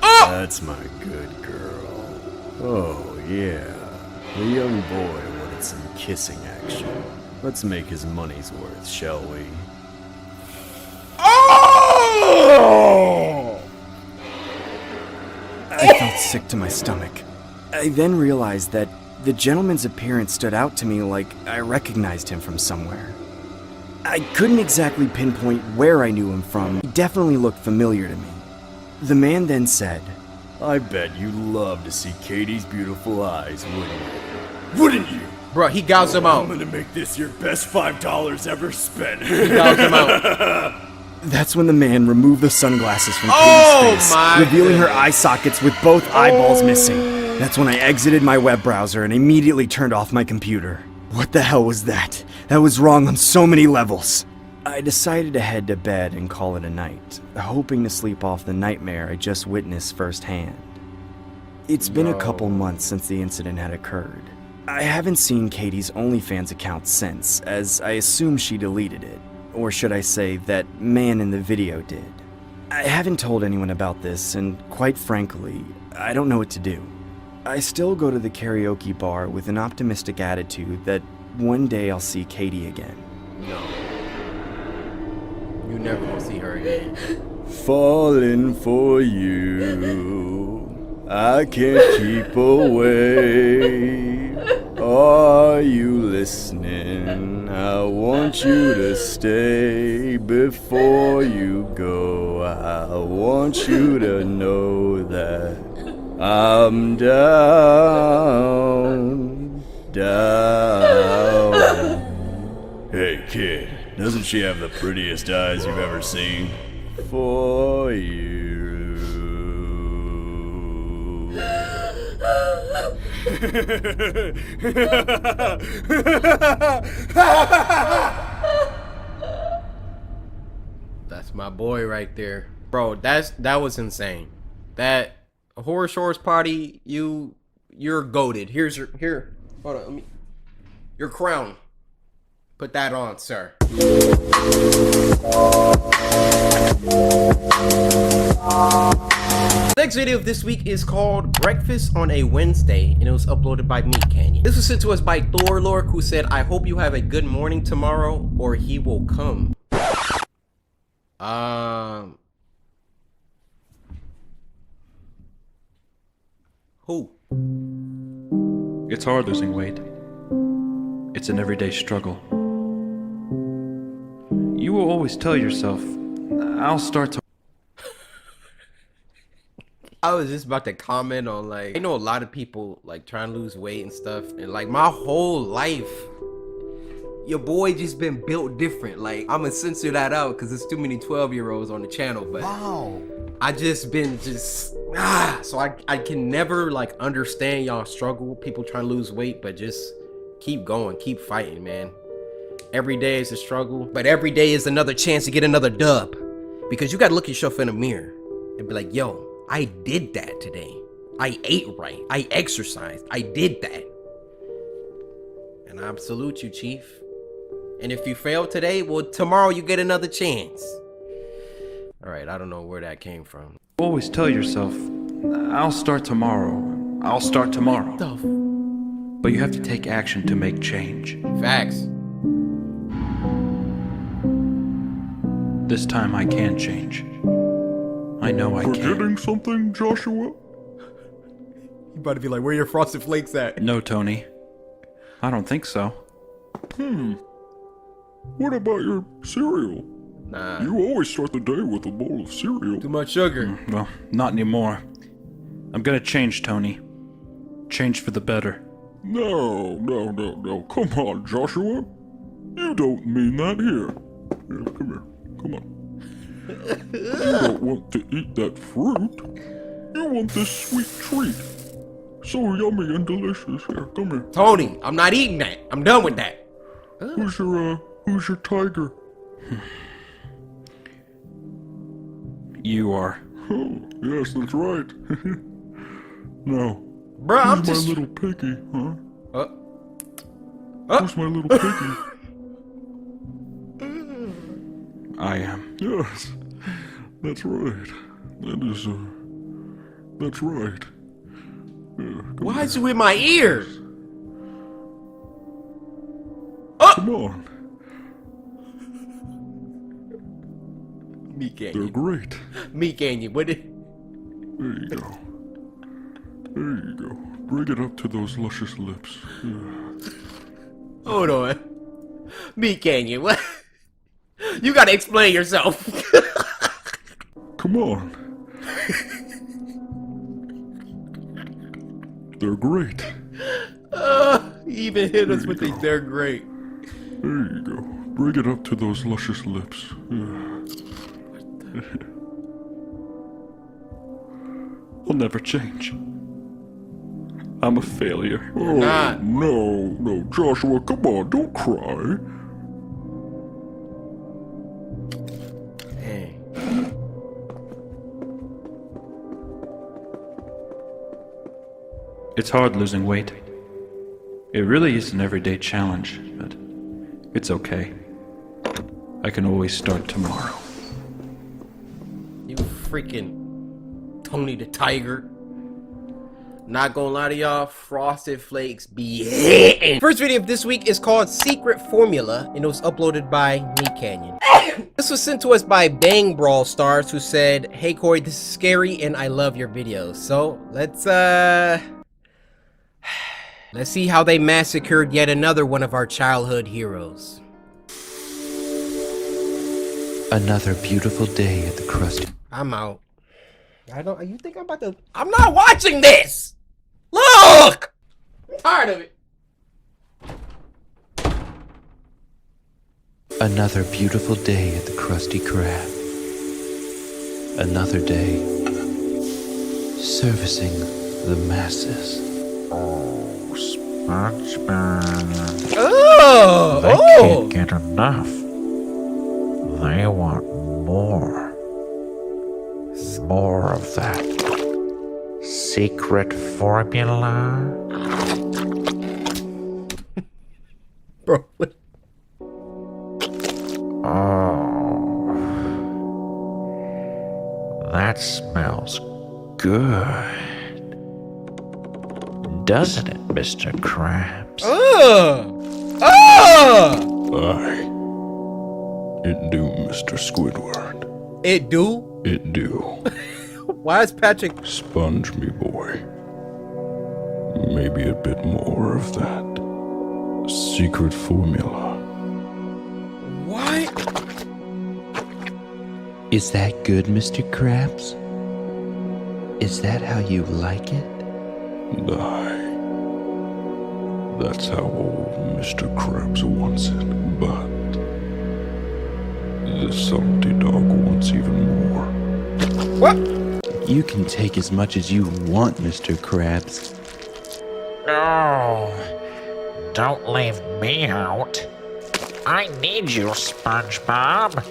That's my good girl. Oh, yeah. The young boy wanted some kissing action. Let's make his money's worth, shall we? Oh! I felt sick to my stomach. I then realized that the gentleman's appearance stood out to me like I recognized him from somewhere. I couldn't exactly pinpoint where I knew him from. He definitely looked familiar to me. The man then said, I bet you love to see Katie's beautiful eyes, wouldn't you? Wouldn't you? Bro, he gouges him out. I'm gonna make this your best $5 ever spent. He gouges him out. That's when the man removed the sunglasses from Katie's face, revealing her eye sockets with both eyeballs missing. That's when I exited my web browser and immediately turned off my computer. What the hell was that? That was wrong on so many levels. I decided to head to bed and call it a night, hoping to sleep off the nightmare I just witnessed firsthand. It's been a couple months since the incident had occurred. I haven't seen Katie's OnlyFans account since, as I assume she deleted it. Or should I say, that man in the video did. I haven't told anyone about this, and quite frankly, I don't know what to do. I still go to the karaoke bar with an optimistic attitude that one day I'll see Katie again. No. You never gonna see her again. Falling for you, I can't keep away. Are you listening? I want you to stay before you go. I want you to know that I'm down. Hey kid, doesn't she have the prettiest eyes you've ever seen? For you. That's my boy right there. Bro, that was insane. That Horror Shores party, you're goated. Here, hold on, your crown. Put that on, sir. Next video of this week is called Breakfast on a Wednesday, and it was uploaded by Meat Canyon. This was sent to us by Thorlork, who said, I hope you have a good morning tomorrow, or he will come. Who? It's hard losing weight. It's an everyday struggle. You will always tell yourself, I'll start to. I was just about to comment on, like, I know a lot of people like trying to lose weight and stuff, and like my whole life your boy just been built different. Like, I'm gonna censor that out because there's too many 12-year-olds on the channel, but wow, I just been so I can never like understand y'all struggle, people trying to lose weight, but just keep going, keep fighting, man. Every day is a struggle, but every day is another chance to get another dub, because you gotta look yourself in the mirror and be like, yo, I did that today. I ate right. I exercised. I did that. And I salute you, Chief. And if you fail today, well, tomorrow you get another chance. All right, I don't know where that came from. Always tell yourself, I'll start tomorrow. I'll start tomorrow. But you have to take action to make change. Facts. This time I can change. I know I can. Forgetting something, Joshua? You about to be like, where your Frosted Flakes at? No, Tony. I don't think so. What about your cereal? Nah. You always start the day with a bowl of cereal. Too much sugar. Well, not anymore. I'm gonna change, Tony. Change for the better. No. Come on, Joshua. You don't mean that here. Here, come here. Come on. You don't want to eat that fruit. You want this sweet treat. So yummy and delicious. Here, come here. Tony, I'm not eating that. I'm done with that. Who's your tiger? You are. Oh, yes, that's right. Now, bruh, I'm who's just my little piggy, huh? Who's my little piggy? I am. Yes, that's right. That's right. Why is you in my ear? Come on. Meat Canyon. They're great. Meat Canyon, what it? There you go. There you go. Bring it up to those luscious lips. Yeah. Hold on. Meat Canyon, what? You gotta explain yourself. Come on. They're great. He even hit us with the they're great. There you go. Bring it up to those luscious lips. Yeah. I'll never change. I'm a failure. Oh, no, Joshua, come on, don't cry. Hey. It's hard losing weight. It really is an everyday challenge, but it's okay. I can always start tomorrow. You freaking Tony the Tiger. Not gonna lie to y'all, Frosted Flakes be hitting. First video of this week is called Secret Formula, and it was uploaded by Meat Canyon. This was sent to us by Bang Brawl Stars, who said, "Hey Corey, this is scary and I love your videos." So let's see how they massacred yet another one of our childhood heroes. Another beautiful day at the Krusty. I'm out. You think I'm about to? I'm not watching this. Look! I'm tired of it. Another beautiful day at the Krusty Krab. Another day servicing the masses. Oh, SpongeBob. Oh! They can't get enough. They want more. More of that secret formula. Bro, what? Oh, that smells good. Doesn't it, Mr. Krabs? Aye. It do, Mr. Squidward. It do? It do. Why is Patrick? Sponge me, boy. Maybe a bit more of that secret formula. What? Is that good, Mr. Krabs? Is that how you like it? Aye. That's how old Mr. Krabs wants it, but this salty dog wants even more. What? You can take as much as you want, Mr. Krabs. No, don't leave me out. I need you, SpongeBob.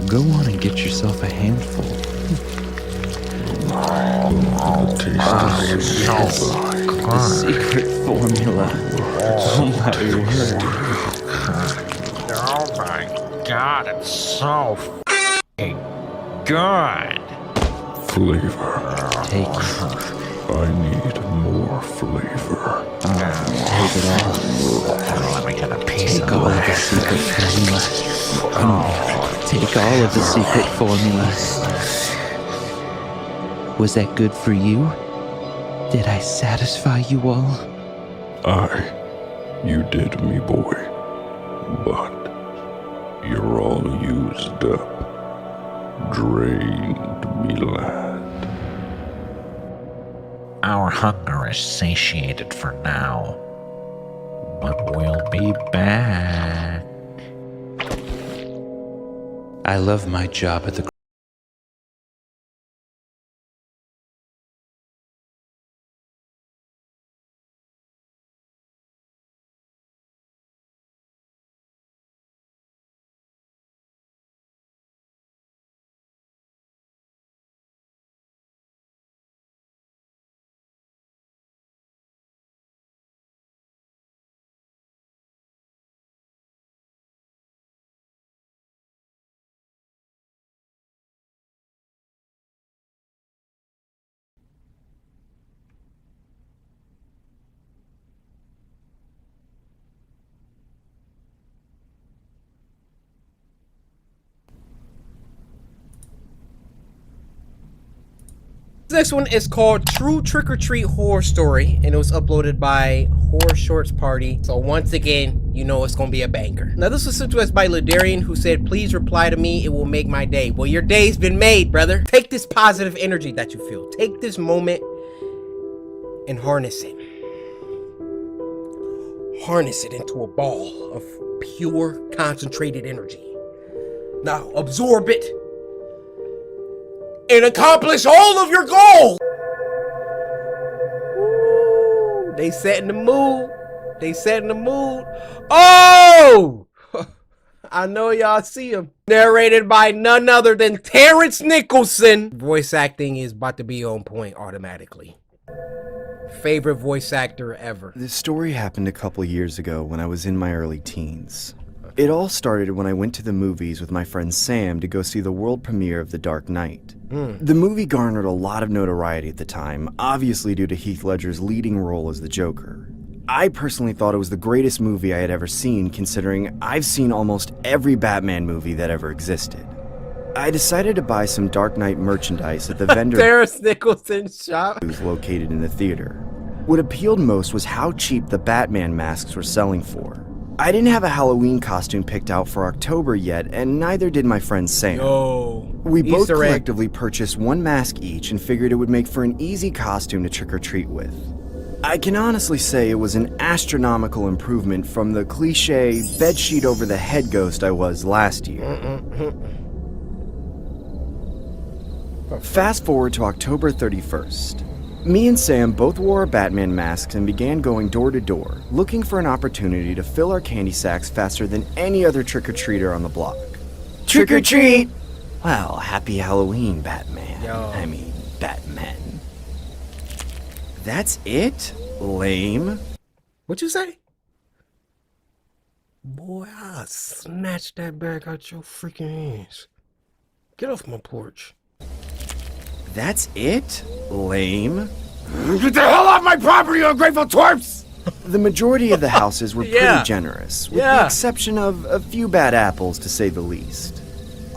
Go on and get yourself a handful. The secret formula. Oh my word. Oh my god, it's so f***ing good. Flavor. Take it. I need more flavor. Take it all. Let me get a piece Take all of the secret formula. Take all of the secret formula. Was that good for you? Did I satisfy you all? Aye, you did, me boy. But you're all used up. Drained, me lad. Our hunger is satiated for now, but we'll be back. I love my job at the This next one is called True Trick or Treat Horror Story, and it was uploaded by Horror Shorts Party. So once again, you know it's gonna be a banger. Now this was sent to us by Ladarian, who said, "Please reply to me, it will make my day." Well, your day's been made, brother. Take this positive energy that you feel. Take this moment and harness it. Harness it into a ball of pure, concentrated energy. Now absorb it and accomplish all of your goals. Ooh, they set in the mood. They set in the mood. Oh! I know y'all see him. Narrated by none other than Terrence Nicholson. Voice acting is about to be on point automatically. Favorite voice actor ever. This story happened a couple years ago when I was in my early teens. It all started when I went to the movies with my friend Sam to go see the world premiere of The Dark Knight. The movie garnered a lot of notoriety at the time, obviously due to Heath Ledger's leading role as the Joker. I personally thought it was the greatest movie I had ever seen, considering I've seen almost every Batman movie that ever existed. I decided to buy some Dark Knight merchandise at the vendor Terrence Nicholson shop who's located in the theater. What appealed most was how cheap the Batman masks were selling for. I didn't have a Halloween costume picked out for October yet, and neither did my friend Sam. Yo, we both Easter egg. collectively purchased one mask each and figured it would make for an easy costume to trick-or-treat with. I can honestly say it was an astronomical improvement from the cliche bedsheet over the head ghost I was last year. Fast forward to October 31st. Me and Sam both wore our Batman masks and began going door to door, looking for an opportunity to fill our candy sacks faster than any other trick-or-treater on the block. Trick or treat! Well, happy Halloween, Batman. I mean, Batman. That's it? Lame. What you say? Boy, I'll snatch that bag out your freaking hands. Get off my porch. That's it? Lame. Get the hell off my property, you ungrateful twerps! The majority of the houses were Yeah. pretty generous, with the exception of a few bad apples, to say the least.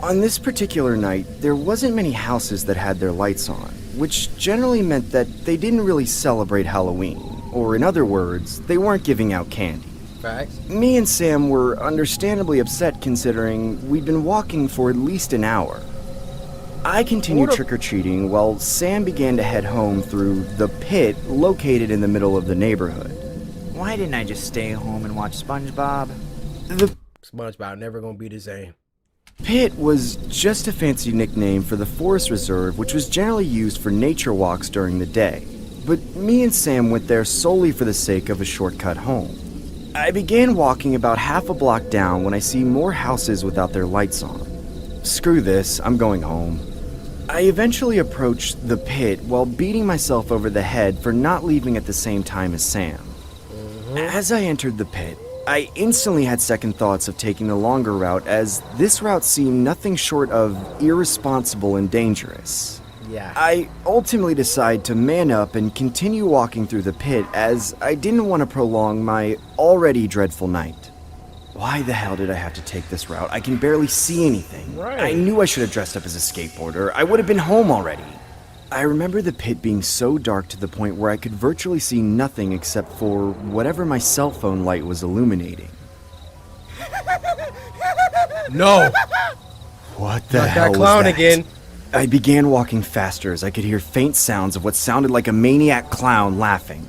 On this particular night, there wasn't many houses that had their lights on, which generally meant that they didn't really celebrate Halloween, or in other words, they weren't giving out candy. Facts. Me and Sam were understandably upset considering we'd been walking for at least an hour. I continued trick-or-treating while Sam began to head home through the pit located in the middle of the neighborhood. Why didn't I just stay home and watch SpongeBob? The SpongeBob never gonna be the same. pit was just a fancy nickname for the forest reserve, which was generally used for nature walks during the day. But me and Sam went there solely for the sake of a shortcut home. I began walking about half a block down when I see more houses without their lights on. Screw this, I'm going home. I eventually approached the pit while beating myself over the head for not leaving at the same time as Sam. As I entered the pit, I instantly had second thoughts of taking the longer route, as this route seemed nothing short of irresponsible and dangerous. Yeah. I ultimately decided to man up and continue walking through the pit, as I didn't want to prolong my already dreadful night. Why the hell did I have to take this route? I can barely see anything. Right. I knew I should have dressed up as a skateboarder. I would have been home already. I remember the pit being so dark to the point where I could virtually see nothing except for whatever my cell phone light was illuminating. No! What the Not hell that clown was that? again. I began walking faster as I could hear faint sounds of what sounded like a maniac clown laughing.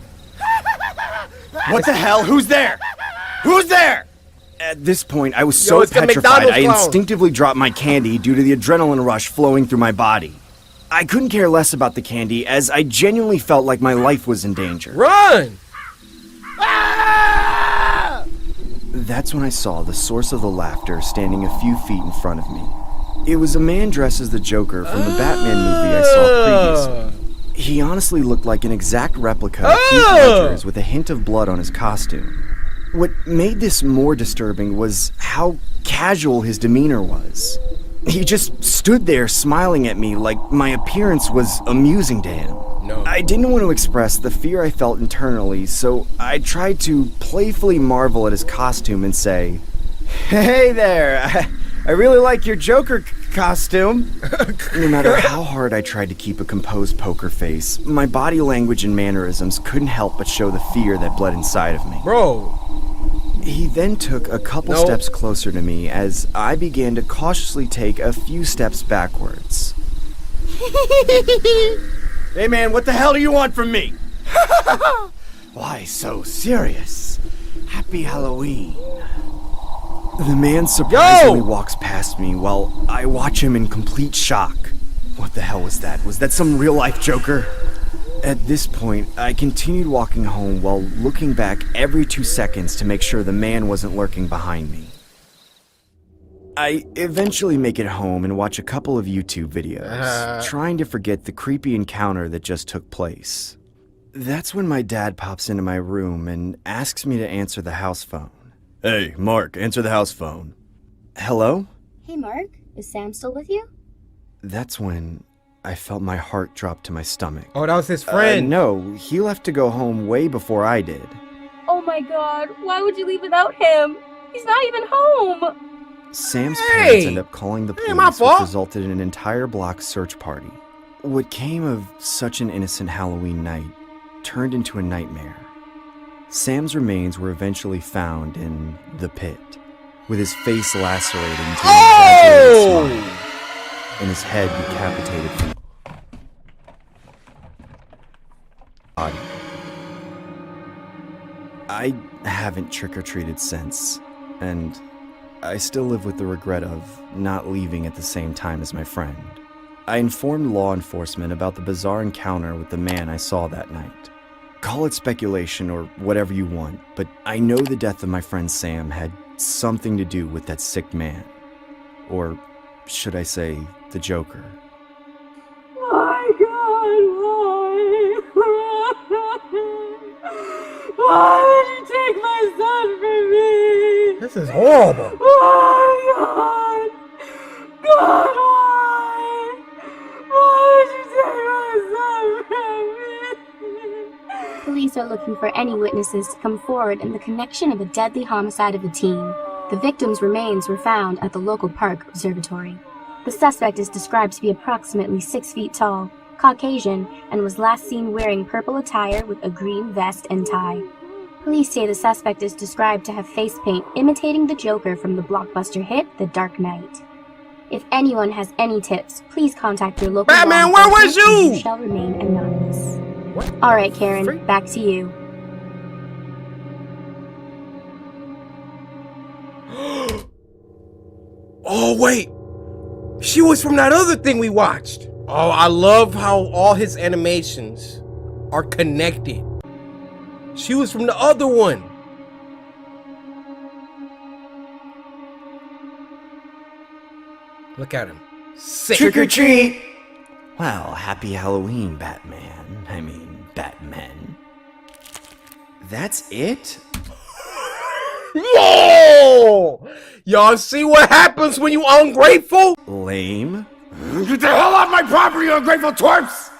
What the hell? Who's there? Who's there? At this point, I was so it's the petrified McDonald's I clown. instinctively dropped my candy due to the adrenaline rush flowing through my body. I couldn't care less about the candy, as I genuinely felt like my life was in danger. Run! That's when I saw the source of the laughter standing a few feet in front of me. It was a man dressed as the Joker from the Batman movie I saw previously. He honestly looked like an exact replica of Heath Ledger's with a hint of blood on his costume. What made this more disturbing was how casual his demeanor was. He just stood there smiling at me like my appearance was amusing to him. No. I didn't want to express the fear I felt internally, so I tried to playfully marvel at his costume and say, "Hey there, I really like your Joker costume." No matter how hard I tried to keep a composed poker face, my body language and mannerisms couldn't help but show the fear that bled inside of me. Bro. He then took a couple steps closer to me as I began to cautiously take a few steps backwards. Hey man, what the hell do you want from me? Why so serious? Happy Halloween. The man surprisingly walks past me while I watch him in complete shock. What the hell was that? Was that some real-life Joker? At this point, I continued walking home while looking back every 2 seconds to make sure the man wasn't lurking behind me. I eventually make it home and watch a couple of YouTube videos, trying to forget the creepy encounter that just took place. That's when my dad pops into my room and asks me to answer the house phone. Hey, Mark, answer the house phone. Hello? Hey, Mark, is Sam still with you? That's when I felt my heart drop to my stomach. Oh, that was his friend. No, he left to go home way before I did. Oh my god, why would you leave without him? He's not even home! Sam's parents end up calling the police, my which fault. resulted in an entire block search party. What came of such an innocent Halloween night turned into a nightmare. Sam's remains were eventually found in the pit, with his face lacerated into an exaggerated smile, and his head decapitated from the body. I haven't trick-or-treated since, and I still live with the regret of not leaving at the same time as my friend. I informed law enforcement about the bizarre encounter with the man I saw that night. Call it speculation or whatever you want, but I know the death of my friend Sam had something to do with that sick man. Or should I say, the Joker. My god, why? Why did you take my son from me? This is horrible. Oh god! God, why? Why did you take my son from me? Police are looking for any witnesses to come forward in the connection of the deadly homicide of a teen. The victim's remains were found at the local park observatory. The suspect is described to be approximately 6 feet tall, Caucasian, and was last seen wearing purple attire with a green vest and tie. Police say the suspect is described to have face paint imitating the Joker from the blockbuster hit The Dark Knight. If anyone has any tips, please contact your local Batman, law where was enforcement and you? you shall remain anonymous. Alright, Karen, back to you. Oh, wait. She was from that other thing we watched. Oh, I love how all his animations are connected. She was from the other one. Look at him. Sick. Trick or treat! Well, happy Halloween, Batman. I mean, Batman. That's it? Whoa! Y'all see what happens when you ungrateful? Lame. Get the hell off my property, you ungrateful twerps!